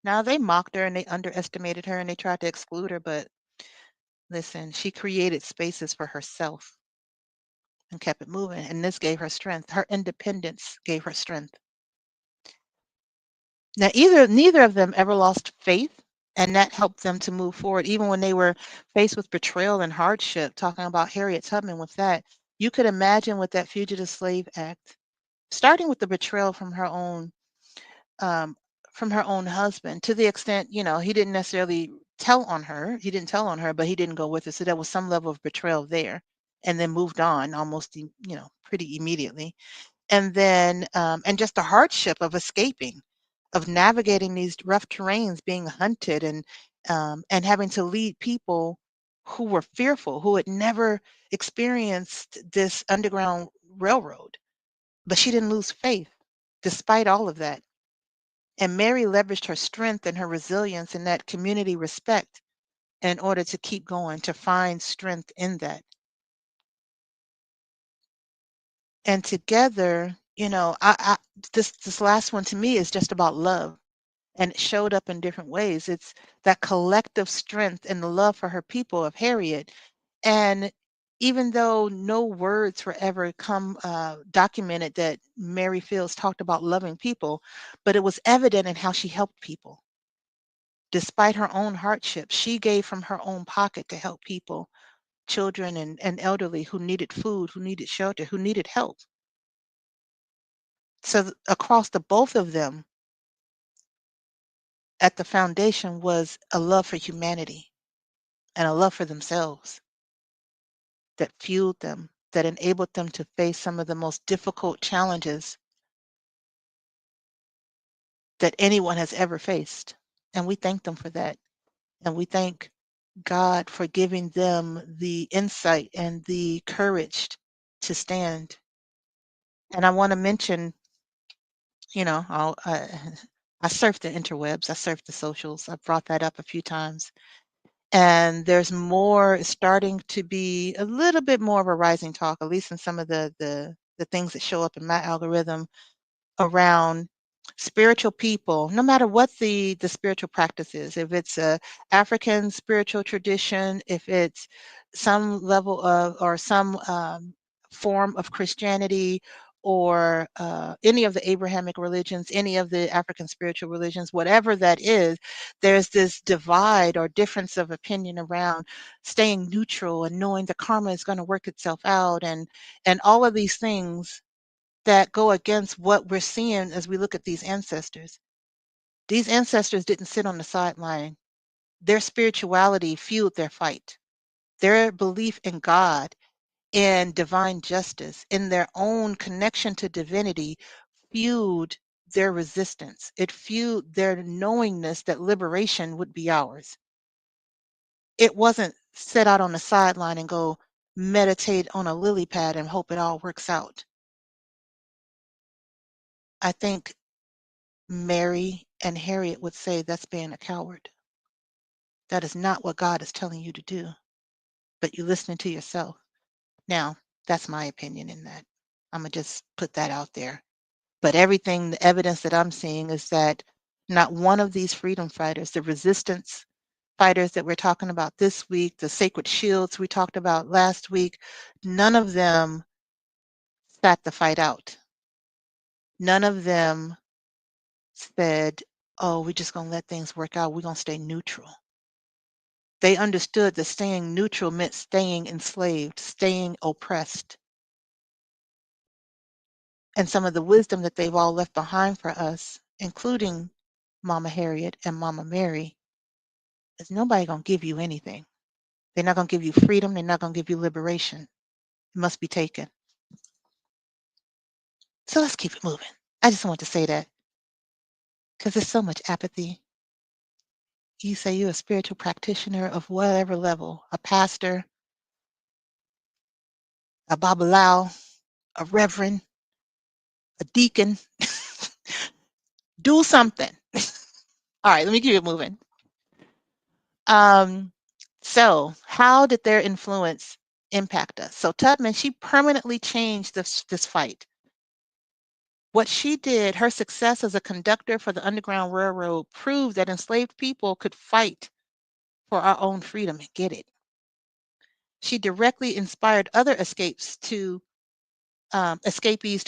Speaker 1: Now, they mocked her and they underestimated her and they tried to exclude her, but listen, she created spaces for herself and kept it moving. And this gave her strength. Her independence gave her strength. Now, neither of them ever lost faith, and that helped them to move forward, even when they were faced with betrayal and hardship. Talking about Harriet Tubman with that, you could imagine with that Fugitive Slave Act, starting with the betrayal um, from her own husband, to the extent, he didn't necessarily tell on her. He didn't tell on her, but he didn't go with her. So there was some level of betrayal there, and then moved on almost, pretty immediately. And then, and just the hardship of escaping, of navigating these rough terrains, being hunted, and having to lead people who were fearful, who had never experienced this underground railroad. But she didn't lose faith despite all of that. And Mary leveraged her strength and her resilience and that community respect in order to keep going, to find strength in that. And together, this last one to me is just about love. And it showed up in different ways. It's that collective strength and the love for her people of Harriet. And even though no words were ever documented that Mary Fields talked about loving people, but it was evident in how she helped people. Despite her own hardship, she gave from her own pocket to help people, children and elderly who needed food, who needed shelter, who needed help. So across the both of them, at the foundation was a love for humanity and a love for themselves that fueled them, that enabled them to face some of the most difficult challenges that anyone has ever faced. And we thank them for that. And we thank God for giving them the insight and the courage to stand. And I want to mention, I surf the interwebs, I surf the socials. I've brought that up a few times. And there's more starting to be a little bit more of a rising talk, at least in some of the things that show up in my algorithm around spiritual people, no matter what the spiritual practice is, if it's a African spiritual tradition, if it's some level of or some form of Christianity, or any of the Abrahamic religions, any of the African spiritual religions, whatever that is, there's this divide or difference of opinion around staying neutral and knowing the karma is going to work itself out, and all of these things that go against what we're seeing as we look at these ancestors. These ancestors didn't sit on the sideline. Their spirituality fueled their fight. their belief in God and divine justice, in their own connection to divinity, fueled their resistance. It fueled their knowingness that liberation would be ours. It wasn't sit out on the sideline and go meditate on a lily pad and hope it all works out. I think Mary and Harriet would say that's being a coward. That is not what God is telling you to do, but you're listening to yourself. Now, that's my opinion in that. I'm going to just put that out there. But everything, the evidence that I'm seeing is that not one of these freedom fighters, the resistance fighters that we're talking about this week, the sacred shields we talked about last week, none of them sat the fight out. None of them said, oh, we're just going to let things work out. We're going to stay neutral. They understood that staying neutral meant staying enslaved, staying oppressed. And some of the wisdom that they've all left behind for us, including Mama Harriet and Mama Mary, is nobody going to give you anything. They're not going to give you freedom. They're not going to give you liberation. It must be taken. So let's keep it moving. I just want to say that because there's so much apathy. You say you're a spiritual practitioner of whatever level, a pastor, a babalao, a reverend, a deacon. Do something. All right, let me keep it moving. Um, so how did their influence impact us? So Tubman, she permanently changed this fight. What she did, her success as a conductor for the Underground Railroad proved that enslaved people could fight for our own freedom and get it. She directly inspired other escapees to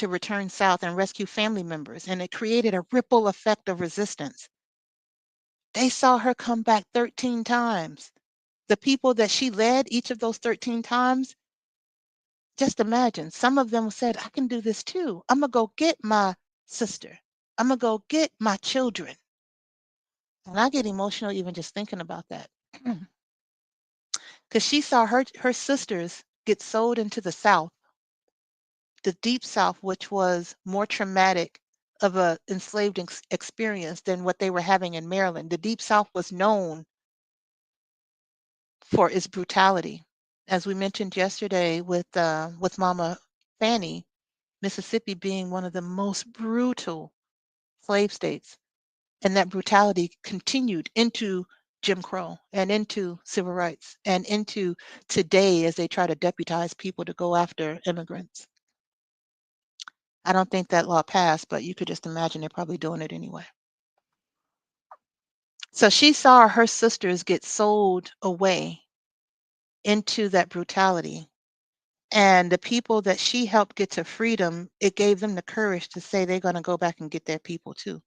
Speaker 1: return south and rescue family members, and it created a ripple effect of resistance. They saw her come back 13 times. The people that she led each of those 13 times, just imagine, some of them said, I can do this too. I'm going to go get my sister. I'm going to go get my children. And I get emotional even just thinking about that. Because she saw her sisters get sold into the South, the Deep South, which was more traumatic of a enslaved experience than what they were having in Maryland. The Deep South was known for its brutality. As we mentioned yesterday with Mama Fanny, Mississippi being one of the most brutal slave states. And that brutality continued into Jim Crow and into civil rights and into today as they try to deputize people to go after immigrants. I don't think that law passed, but you could just imagine they're probably doing it anyway. So she saw her sisters get sold away into that brutality. And the people that she helped get to freedom, it gave them the courage to say they're going to go back and get their people too.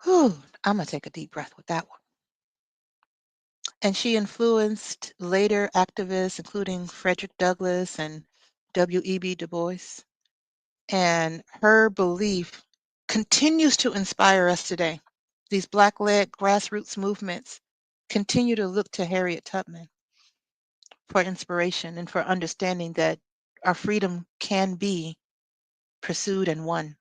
Speaker 1: Whew, I'm going to take a deep breath with that one. And she influenced later activists, including Frederick Douglass and W.E.B. Du Bois. And her belief continues to inspire us today. These Black-led grassroots movements continue to look to Harriet Tubman for inspiration and for understanding that our freedom can be pursued and won.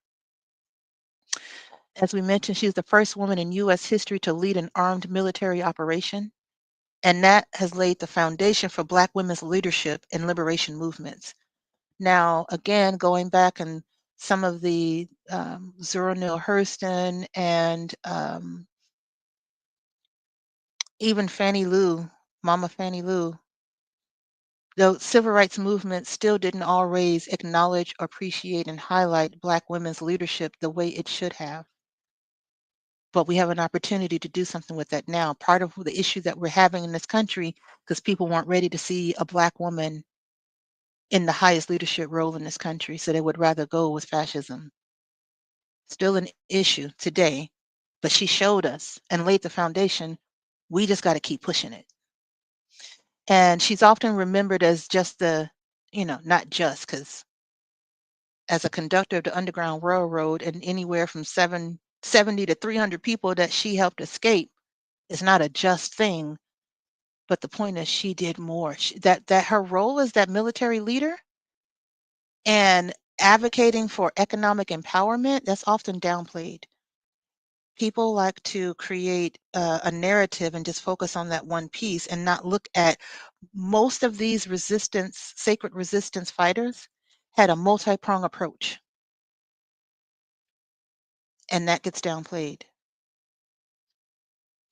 Speaker 1: As we mentioned, she was the first woman in U.S. history to lead an armed military operation, and that has laid the foundation for Black women's leadership in liberation movements. Now, again, going back and some of the Zora Neale Hurston and even Fannie Lou, Mama Fannie Lou, the civil rights movement still didn't always acknowledge, appreciate, and highlight Black women's leadership the way it should have. But we have an opportunity to do something with that now. Part of the issue that we're having in this country, because people weren't ready to see a Black woman in the highest leadership role in this country, so they would rather go with fascism. Still an issue today, but she showed us and laid the foundation. We just got to keep pushing it. And she's often remembered as just not just because as a conductor of the Underground Railroad and anywhere from 70 to 300 people that she helped escape, It's not a just thing, but the point is she did more. That her role as that military leader and advocating for economic empowerment, that's often downplayed. People like to create a narrative and just focus on that one piece and not look at most of these sacred resistance fighters had a multi-pronged approach, and that gets downplayed.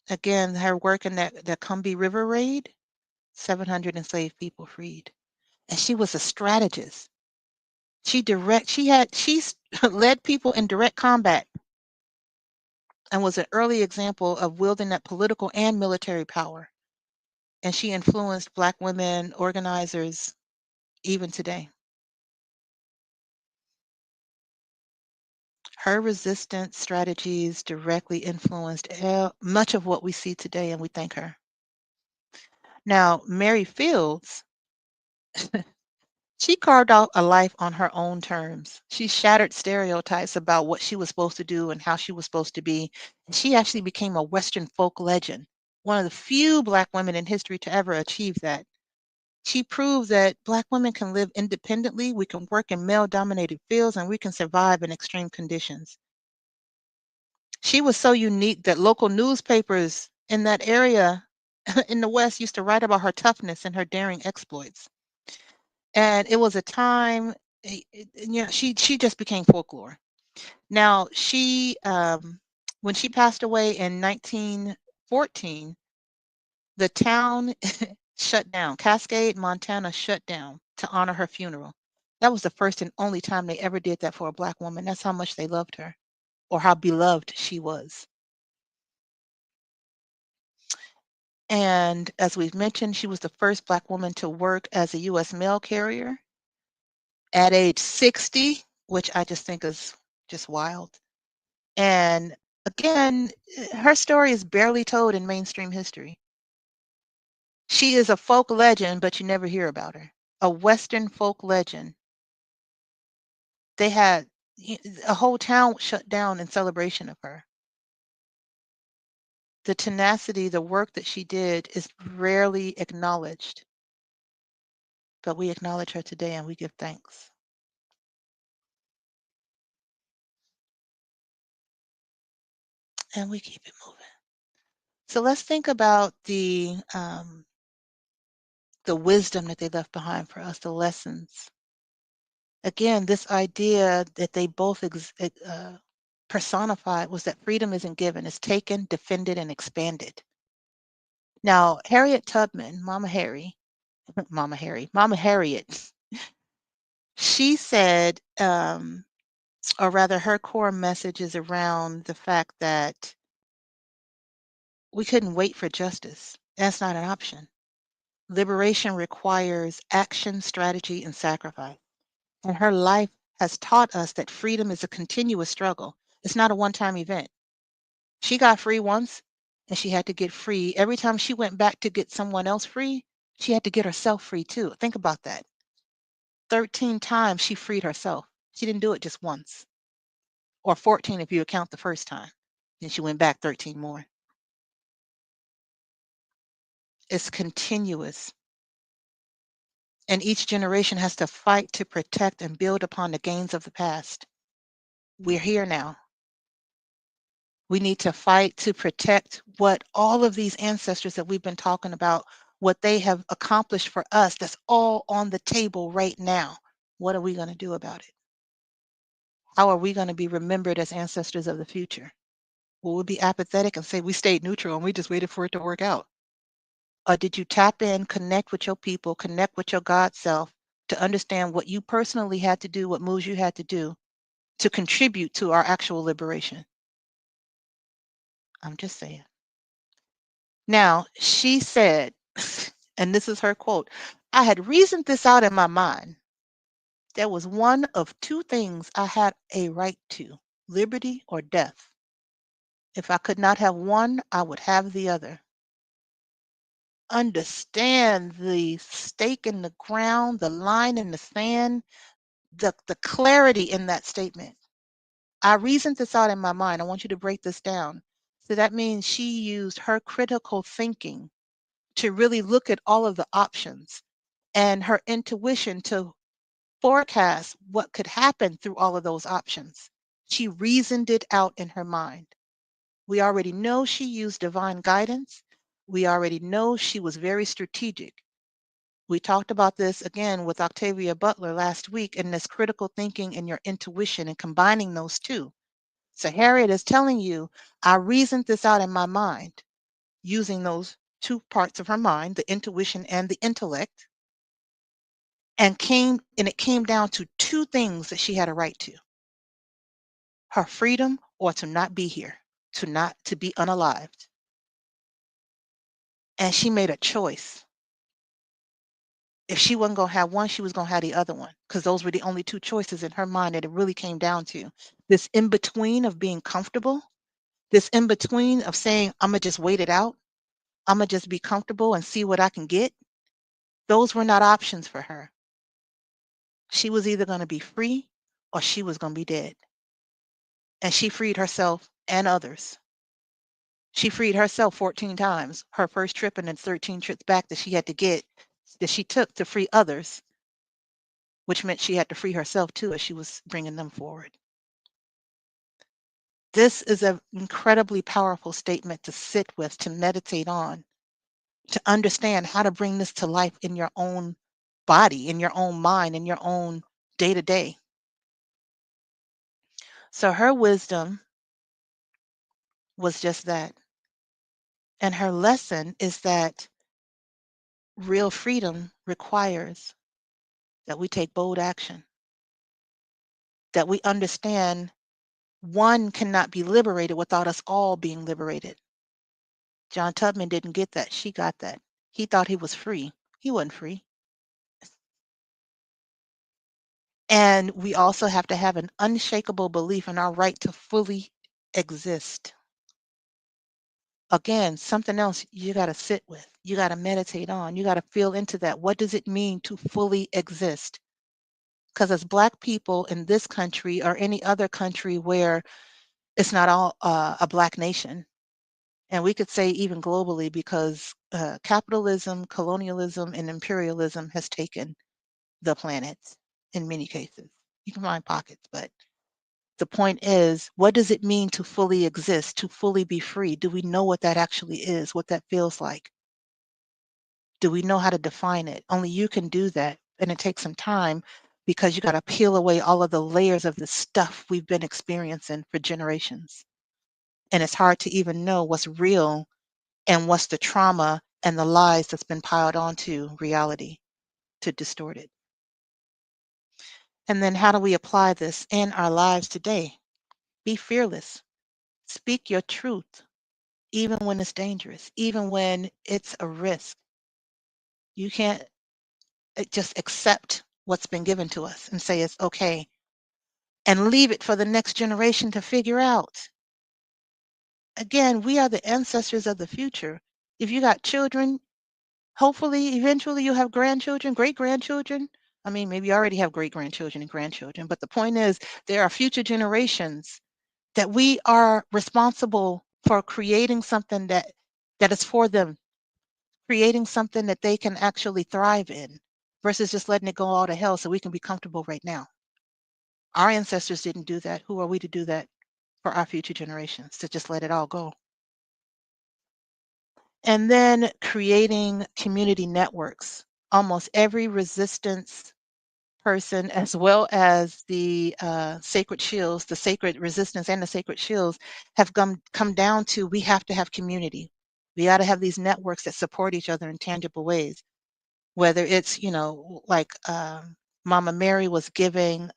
Speaker 1: Again, her work in the Combahee River raid, 700 enslaved people freed. And she was a strategist. She's led people in direct combat and was an early example of wielding that political and military power. And she influenced Black women organizers even today. Her resistance strategies directly influenced much of what we see today, and we thank her. Now, Mary Fields, she carved out a life on her own terms. She shattered stereotypes about what she was supposed to do and how she was supposed to be. And she actually became a Western folk legend, one of the few Black women in history to ever achieve that. She proved that Black women can live independently, we can work in male dominated fields, and we can survive in extreme conditions. She was so unique that local newspapers in that area in the West used to write about her toughness and her daring exploits. And it was a time, she just became folklore. Now, when she passed away in 1914, the town shut down. Cascade, Montana shut down to honor her funeral. That was the first and only time they ever did that for a Black woman. That's how much they loved her or how beloved she was. And as we've mentioned, she was the first Black woman to work as a U.S. mail carrier at age 60, which I just think is just wild. And again, her story is barely told in mainstream history. She is a folk legend, but you never hear about her. A Western folk legend. They had a whole town shut down in celebration of her. The tenacity, the work that she did is rarely acknowledged, but we acknowledge her today and we give thanks. And we keep it moving. So let's think about the wisdom that they left behind for us, the lessons. Again, this idea that they both personified was that freedom isn't given, it's taken, defended, and expanded. Now, Harriet Tubman, Mama Harriet, she said, or rather, her core message is around the fact that we couldn't wait for justice. That's not an option. Liberation requires action, strategy, and sacrifice. And her life has taught us that freedom is a continuous struggle. It's not a one-time event. She got free once and she had to get free. Every time she went back to get someone else free, she had to get herself free too. Think about that. 13 times she freed herself. She didn't do it just once, or 14 if you account the first time. Then she went back 13 more. It's continuous. And each generation has to fight to protect and build upon the gains of the past. We're here now. We need to fight to protect what all of these ancestors that we've been talking about, what they have accomplished for us, that's all on the table right now. What are we going to do about it? How are we going to be remembered as ancestors of the future? Will we be apathetic and say we stayed neutral and we just waited for it to work out? Or did you tap in, connect with your people, connect with your God self to understand what you personally had to do, what moves you had to do to contribute to our actual liberation? I'm just saying. Now, she said, and this is her quote, I had reasoned this out in my mind. There was one of two things I had a right to, liberty or death. If I could not have one, I would have the other. Understand the stake in the ground, the line in the sand, the clarity in that statement. I reasoned this out in my mind. I want you to break this down. So that means she used her critical thinking to really look at all of the options and her intuition to forecast what could happen through all of those options. She reasoned it out in her mind. We already know she used divine guidance. We already know she was very strategic. We talked about this again with Octavia Butler last week in this critical thinking and your intuition and combining those two. So Harriet is telling you, I reasoned this out in my mind using those two parts of her mind, the intuition and the intellect, and it came down to two things that she had a right to: her freedom or to not be here, to be unalived. And she made a choice. If she wasn't going to have one, she was going to have the other one, because those were the only two choices in her mind that it really came down to. This in between of being comfortable, this in between of saying, I'm going to just wait it out, I'm going to just be comfortable and see what I can get. Those were not options for her. She was either going to be free or she was going to be dead. And she freed herself and others. She freed herself 14 times. Her first trip and then 13 trips back that she had to get, that she took to free others, which meant she had to free herself too as she was bringing them forward. This is an incredibly powerful statement to sit with, to meditate on, to understand how to bring this to life in your own body, in your own mind, in your own day to day. So her wisdom was just that. And her lesson is that real freedom requires that we take bold action, that we understand one cannot be liberated without us all being liberated. John Tubman didn't get that. She got that. He thought he was free. He wasn't free. And we also have to have an unshakable belief in our right to fully exist. Again, something else you got to sit with. You got to meditate on. You got to feel into that. What does it mean to fully exist? Because as Black people in this country or any other country where it's not all a Black nation, and we could say even globally, because capitalism, colonialism, and imperialism has taken the planet in many cases. You can find pockets, but the point is, what does it mean to fully exist, to fully be free? Do we know what that actually is, what that feels like? Do we know how to define it? Only you can do that. And it takes some time because you got to peel away all of the layers of the stuff we've been experiencing for generations. And it's hard to even know what's real and what's the trauma and the lies that's been piled onto reality to distort it. And then how do we apply this in our lives today? Be fearless. Speak your truth, even when it's dangerous, even when it's a risk. You can't just accept what's been given to us and say it's okay and leave it for the next generation to figure out. Again, we are the ancestors of the future. If you got children, hopefully, eventually you'll have grandchildren, great grandchildren. I mean, maybe you already have great grandchildren and grandchildren, but the point is, there are future generations that we are responsible for creating something that is for them, creating something that they can actually thrive in versus just letting it go all to hell so we can be comfortable right now. Our ancestors didn't do that. Who are we to do that for our future generations, to just let it all go? And then creating community networks. Almost every resistance person, as well as the sacred shields, the sacred resistance and the sacred shields, have come down to we have to have community. We got to have these networks that support each other in tangible ways. Whether it's, like Mama Mary was giving,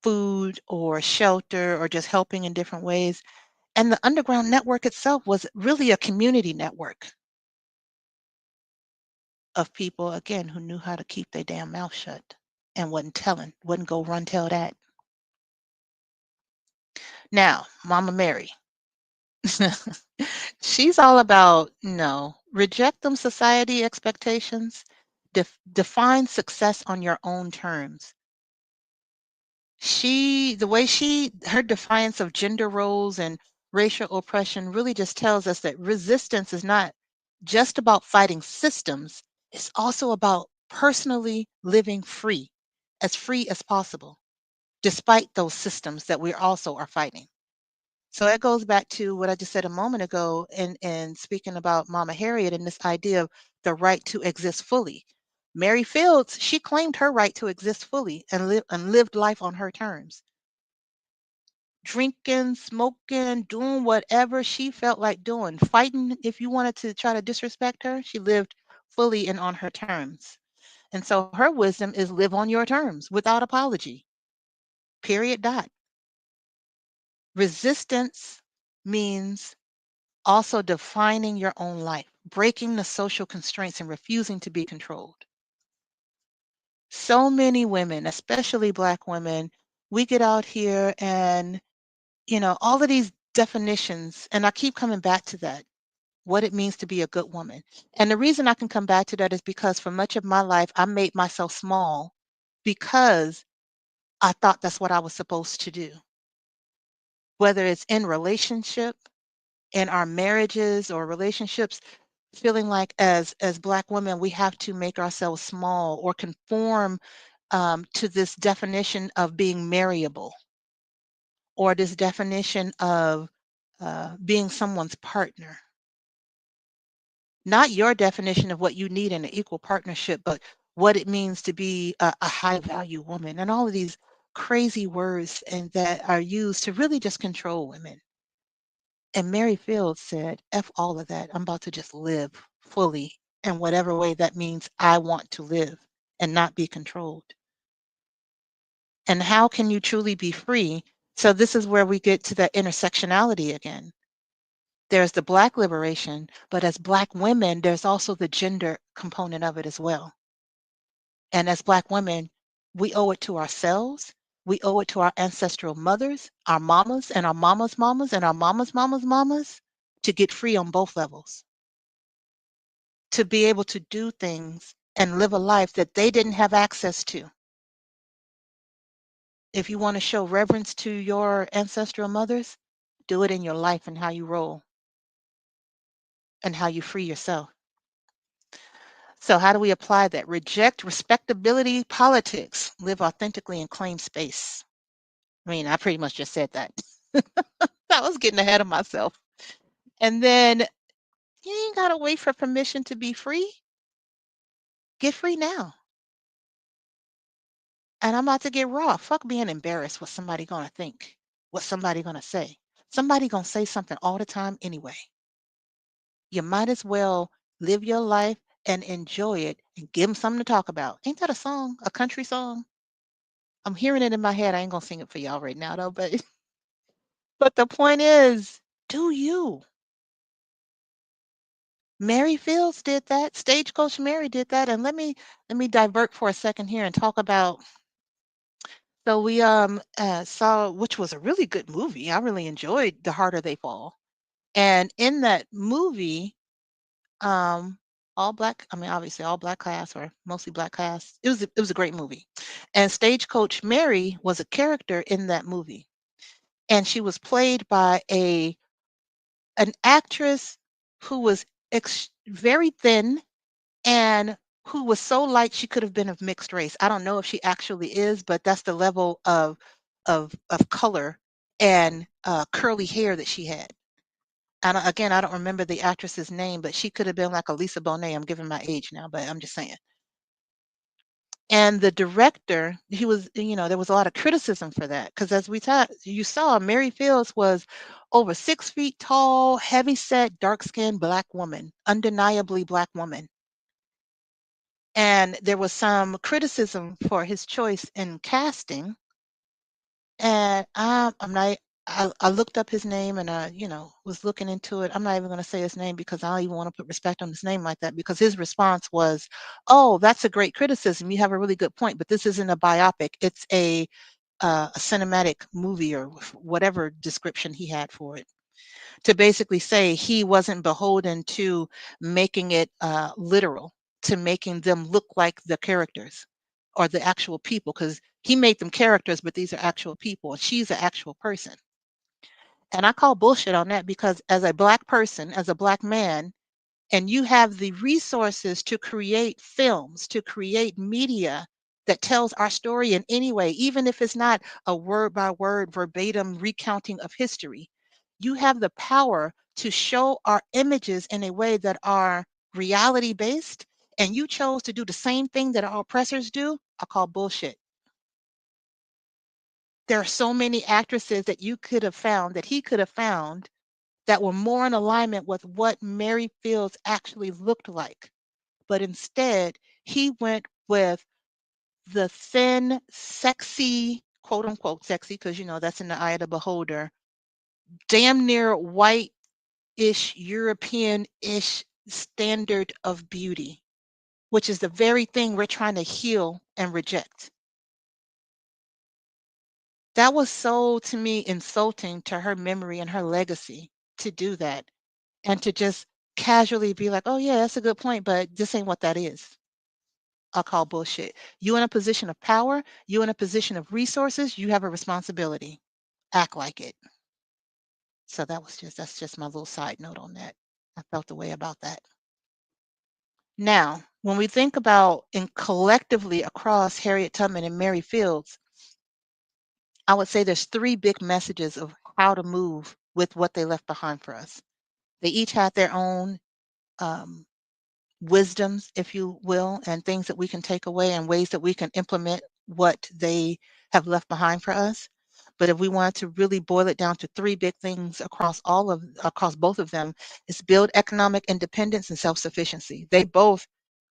Speaker 1: food or shelter or just helping in different ways. And the underground network itself was really a community network of people, again, who knew how to keep their damn mouth shut and wasn't telling, wouldn't go run tell that. Now, Mama Mary, she's all about, no, reject them society expectations, define success on your own terms. Her defiance of gender roles and racial oppression really just tells us that resistance is not just about fighting systems, it's also about personally living free as possible, despite those systems that we also are fighting. So that goes back to what I just said a moment ago in speaking about Mama Harriet and this idea of the right to exist fully. Mary Fields, she claimed her right to exist fully and lived life on her terms. Drinking, smoking, doing whatever she felt like doing, fighting if you wanted to try to disrespect her, she lived fully and on her terms. And so her wisdom is live on your terms without apology. Period. Dot. Resistance means also defining your own life, breaking the social constraints and refusing to be controlled. So many women, especially Black women, we get out here and, all of these definitions, and I keep coming back to that, what it means to be a good woman. And the reason I can come back to that is because for much of my life, I made myself small because I thought that's what I was supposed to do, whether it's in relationship, in our marriages or relationships, feeling like as Black women we have to make ourselves small or conform to this definition of being marriable or this definition of being someone's partner. Not your definition of what you need in an equal partnership, but what it means to be a high value woman, and all of these crazy words and that are used to really just control women. And Mary Fields said, F all of that. I'm about to just live fully in whatever way that means I want to live and not be controlled. And how can you truly be free? So, this is where we get to that intersectionality again. There's the Black liberation, but as Black women, there's also the gender component of it as well. And as Black women, we owe it to ourselves. We owe it to our ancestral mothers, our mamas, and our mamas' mamas, and our mamas' mamas' mamas to get free on both levels, to be able to do things and live a life that they didn't have access to. If you want to show reverence to your ancestral mothers, do it in your life and how you roll and how you free yourself. So, how do we apply that? Reject respectability politics, live authentically, and claim space. I mean, I pretty much just said that. I was getting ahead of myself. And then you ain't got to wait for permission to be free. Get free now. And I'm about to get raw. Fuck being embarrassed what somebody gonna think, what somebody gonna say. Somebody gonna say something all the time anyway. You might as well live your life and enjoy it and give them something to talk about. Ain't that a song, a country song? I'm hearing it in my head. I ain't gonna sing it for y'all right now though, but but the point is, do you? Mary Fields did that. Stagecoach Mary did that. And let me divert for a second here and talk about. So we saw, which was a really good movie. I really enjoyed The Harder They Fall. And in that movie, um, all black, I mean, obviously all black cast or mostly black cast. It was a great movie. And Stagecoach Mary was a character in that movie. And she was played by an actress who was very thin and who was so light she could have been of mixed race. I don't know if she actually is, but that's the level of color and curly hair that she had. And again, I don't remember the actress's name, but she could have been like a Lisa Bonet. I'm giving my age now, but I'm just saying. And the director, he was, there was a lot of criticism for that because as you saw, Mary Fields was over 6 feet tall, heavy set, dark skinned black woman, undeniably black woman. And there was some criticism for his choice in casting. And I'm not. I looked up his name and I, was looking into it. I'm not even going to say his name because I don't even want to put respect on his name like that. Because his response was, "Oh, that's a great criticism. You have a really good point, but this isn't a biopic. It's a cinematic movie or whatever description he had for it." To basically say he wasn't beholden to making it literal, to making them look like the characters or the actual people, because he made them characters, but these are actual people, and she's an actual person. And I call bullshit on that because as a Black person, as a Black man, and you have the resources to create films, to create media that tells our story in any way, even if it's not a word by word verbatim recounting of history, you have the power to show our images in a way that are reality based, and you chose to do the same thing that our oppressors do. I call bullshit. There are so many actresses that you could have found, that he could have found, that were more in alignment with what Mary Fields actually looked like. But instead, he went with the thin, sexy, quote unquote sexy, because that's in the eye of the beholder, damn near white ish, European ish standard of beauty, which is the very thing we're trying to heal and reject. That was so, to me, insulting to her memory and her legacy to do that, and to just casually be like, oh, yeah, that's a good point, but this ain't what that is. I'll call bullshit. You in a position of power, you in a position of resources, you have a responsibility. Act like it. So that's just my little side note on that. I felt the way about that. Now, when we think about and collectively across Harriet Tubman and Mary Fields, I would say there's three big messages of how to move with what they left behind for us. They each had their own um, wisdoms, if you will, and things that we can take away and ways that we can implement what they have left behind for us. But if we wanted to really boil it down to three big things across both of them, is build economic independence and self-sufficiency. They both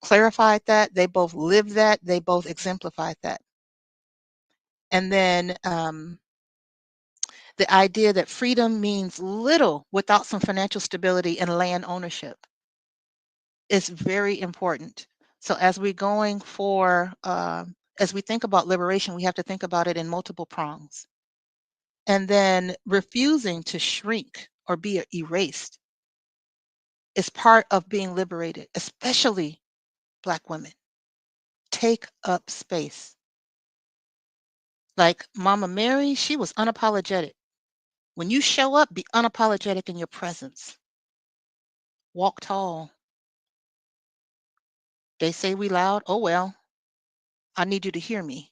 Speaker 1: clarified that, they both lived that, they both exemplified that. And then the idea that freedom means little without some financial stability and land ownership is very important. So as we're going for, as we think about liberation, we have to think about it in multiple prongs. And then refusing to shrink or be erased is part of being liberated, especially Black women. Take up space. Like Mama Mary, she was unapologetic. When you show up, be unapologetic in your presence. Walk tall. They say we loud. Oh, well, I need you to hear me.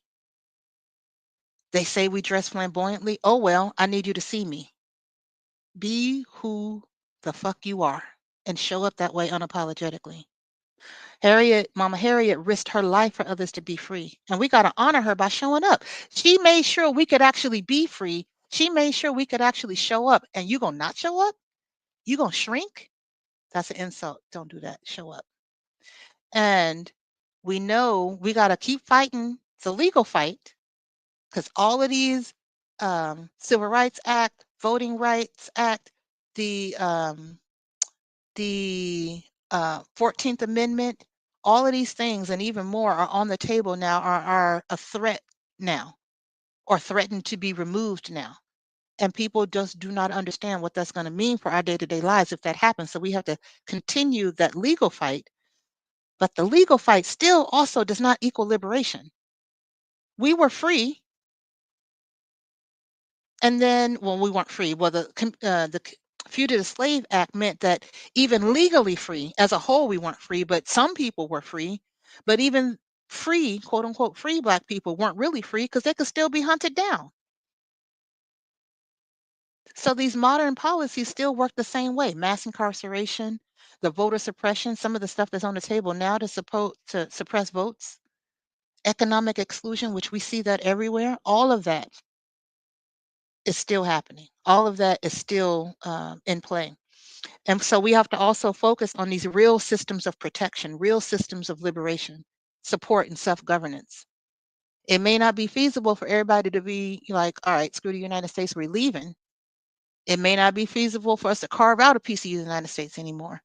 Speaker 1: They say we dress flamboyantly. Oh, well, I need you to see me. Be who the fuck you are and show up that way unapologetically. Mama Harriet risked her life for others to be free. And we got to honor her by showing up. She made sure we could actually be free. She made sure we could actually show up. And you going to not show up? You going to shrink? That's an insult. Don't do that. Show up. And we know we got to keep fighting the legal fight, because all of these Civil Rights Act, Voting Rights Act, the um, the 14th Amendment, all of these things and even more are on the table now, are a threat now, or threatened to be removed now. And people just do not understand what that's going to mean for our day-to-day lives if that happens. So we have to continue that legal fight. But the legal fight still also does not equal liberation. We were free, and then, well, we weren't free. Well, the Fugitive Slave Act meant that even legally free, as a whole, we weren't free, but some people were free. But even free, quote unquote, free Black people weren't really free because they could still be hunted down. So these modern policies still work the same way: mass incarceration, the voter suppression, some of the stuff that's on the table now to suppress votes, economic exclusion, which we see that everywhere. All of that is still happening. All of that is still in play. And so we have to also focus on these real systems of protection, real systems of liberation, support, and self governance. It may not be feasible for everybody to be like, all right, screw the United States, we're leaving. It may not be feasible for us to carve out a piece of the United States anymore.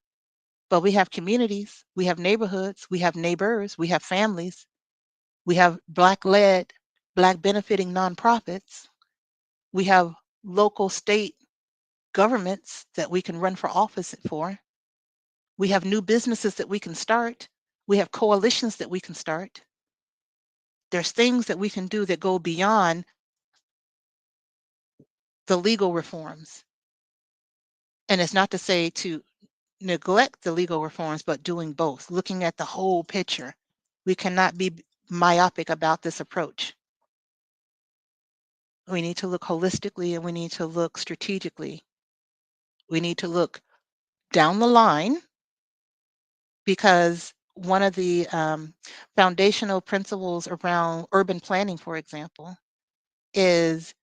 Speaker 1: But we have communities, we have neighborhoods, we have neighbors, we have families, we have Black led, Black benefiting nonprofits, we have local, state governments that we can run for office for. We have new businesses that we can start. We have coalitions that we can start. There's things that we can do that go beyond the legal reforms. And it's not to say to neglect the legal reforms, but doing both, looking at the whole picture. We cannot be myopic about this approach. We need to look holistically and we need to look strategically. We need to look down the line, because one of the foundational principles around urban planning, for example, is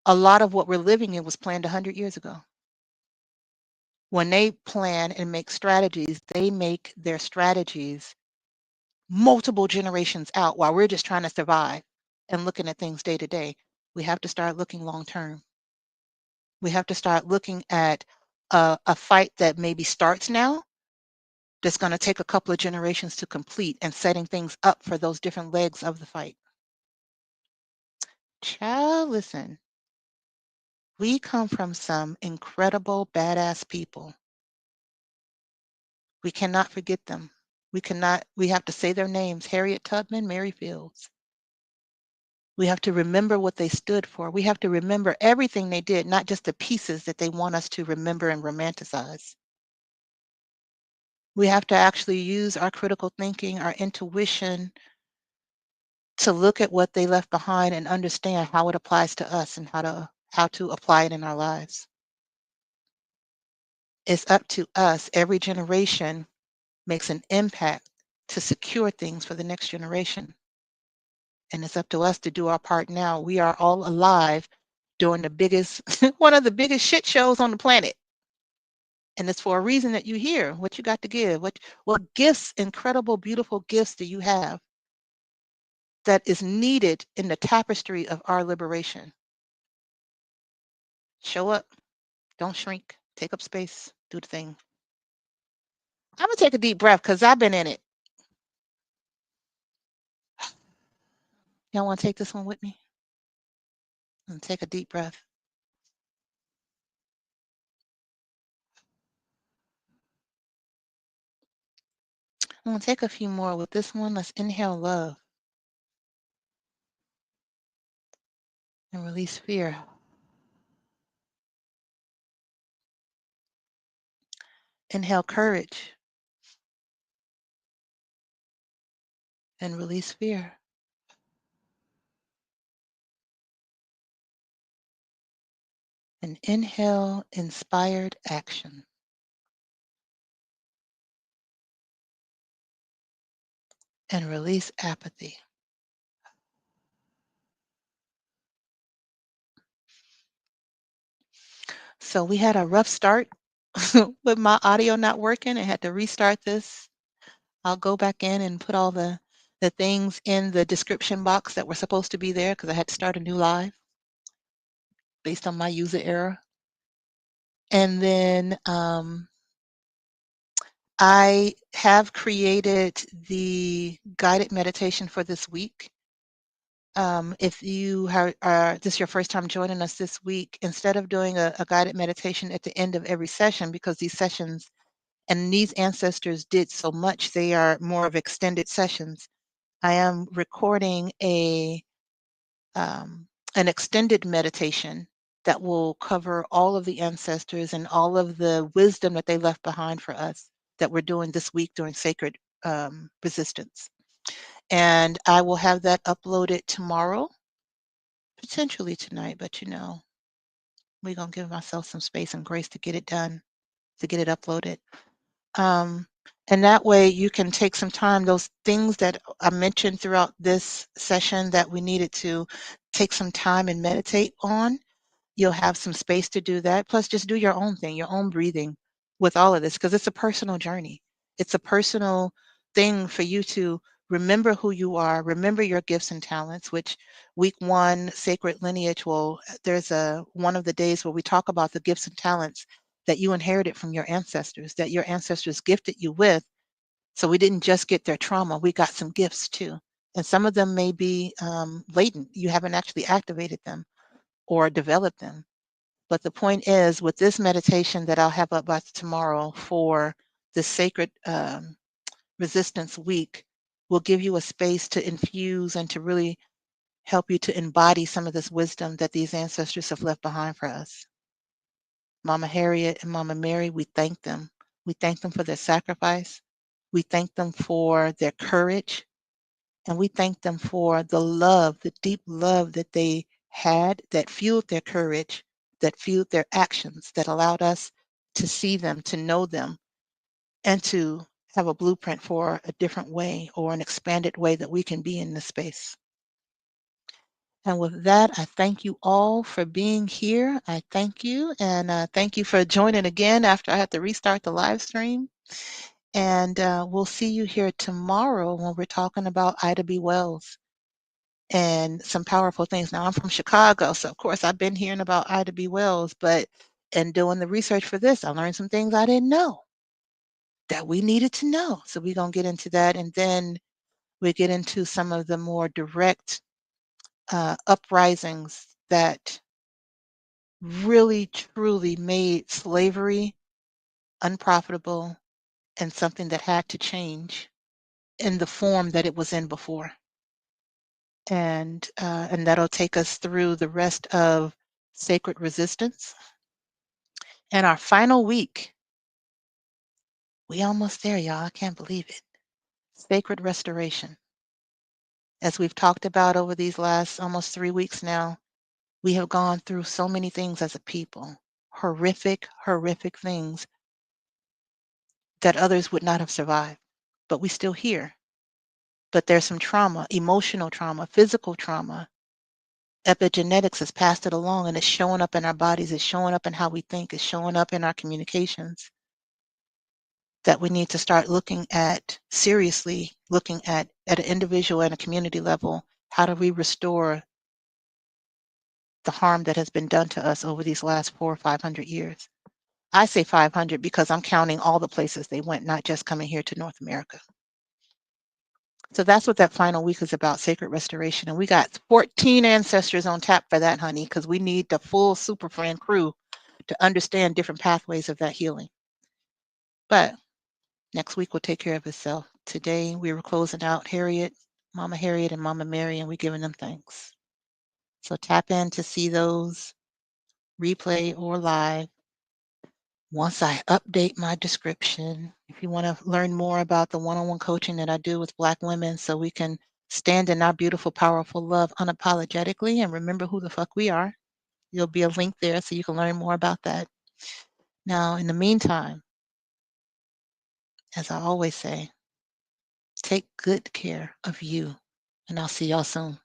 Speaker 1: a lot of what we're living in was planned 100 years ago. When they plan and make strategies, they make their strategies multiple generations out while we're just trying to survive and looking at things day to day. We have to start looking long term. We have to start looking at a fight that maybe starts now, that's going to take a couple of generations to complete, and setting things up for those different legs of the fight. Child, listen, we come from some incredible, badass people. We cannot forget them. We have to say their names: Harriet Tubman, Mary Fields. We have to remember what they stood for. We have to remember everything they did, not just the pieces that they want us to remember and romanticize. We have to actually use our critical thinking, our intuition, to look at what they left behind and understand how it applies to us and how to apply it in our lives. It's up to us. Every generation makes an impact to secure things for the next generation. And it's up to us to do our part now. We are all alive during the biggest, one of the biggest shit shows on the planet. And it's for a reason that you hear what you got to give. What gifts, incredible, beautiful gifts do you have that is needed in the tapestry of our liberation? Show up, don't shrink, take up space, do the thing. I'm gonna take a deep breath because I've been in it. Y'all want to take this one with me? And take a deep breath. I'm gonna take a few more with this one. Let's inhale love and release fear. Inhale courage and release fear. And inhale inspired action and release apathy. So we had a rough start with my audio not working. I had to restart this. I'll go back in and put all the things in the description box that were supposed to be there, because I had to start a new live based on my user error. And then I have created the guided meditation for this week. If you are this is your first time joining us this week, instead of doing a guided meditation at the end of every session, because these sessions and these ancestors did so much, they are more of extended sessions. I am recording an extended meditation that will cover all of the ancestors and all of the wisdom that they left behind for us, that we're doing this week during sacred resistance. And I will have that uploaded tomorrow, potentially tonight, but we're going to give myself some space and grace to get it done, to get it uploaded. And that way you can take some time, those things that I mentioned throughout this session that we needed to take some time and meditate on. You'll have some space to do that. Plus, just do your own thing, your own breathing with all of this, because it's a personal journey. It's a personal thing for you to remember who you are, remember your gifts and talents, which week 1, Sacred Lineage, there's one of the days where we talk about the gifts and talents that you inherited from your ancestors, that your ancestors gifted you with. So we didn't just get their trauma, we got some gifts too. And some of them may be latent. You haven't actually activated them or developed them. But the point is, with this meditation that I'll have up by tomorrow for the Sacred Resistance Week, will give you a space to infuse and to really help you to embody some of this wisdom that these ancestors have left behind for us. Mama Harriet and Mama Mary, we thank them. We thank them for their sacrifice. We thank them for their courage. And we thank them for the love, the deep love that they had that fueled their courage, that fueled their actions, that allowed us to see them, to know them, and to have a blueprint for a different way or an expanded way that we can be in this space. And with that, I thank you all for being here. I thank you, and thank you for joining again after I had to restart the live stream. And we'll see you here tomorrow when we're talking about Ida B. Wells and some powerful things. Now, I'm from Chicago, so of course I've been hearing about Ida B. Wells, but in doing the research for this, I learned some things I didn't know that we needed to know. So we're going to get into that, and then we get into some of the more direct uprisings that really truly made slavery unprofitable and something that had to change in the form that it was in before. And that'll take us through the rest of sacred resistance. And our final week, we almost there, y'all. I can't believe it. Sacred restoration. As we've talked about over these last almost 3 weeks now, we have gone through so many things as a people, horrific, horrific things that others would not have survived. But we still here. But there's some trauma, emotional trauma, physical trauma. Epigenetics has passed it along, and it's showing up in our bodies, it's showing up in how we think, it's showing up in our communications, that we need to start looking at, seriously looking at an individual and a community level. How do we restore the harm that has been done to us over these last 400 or 500 years? I say 500 because I'm counting all the places they went, not just coming here to North America. So that's what that final week is about, sacred restoration. And we got 14 ancestors on tap for that, honey, because we need the full super friend crew to understand different pathways of that healing. But next week will take care of itself. Today we were closing out Mama Harriet and Mama Mary, and we're giving them thanks. So tap in to see those replay or live. Once I update my description, if you want to learn more about the one-on-one coaching that I do with Black women so we can stand in our beautiful, powerful love unapologetically and remember who the fuck we are, there'll be a link there so you can learn more about that. Now, in the meantime, as I always say, take good care of you, and I'll see y'all soon.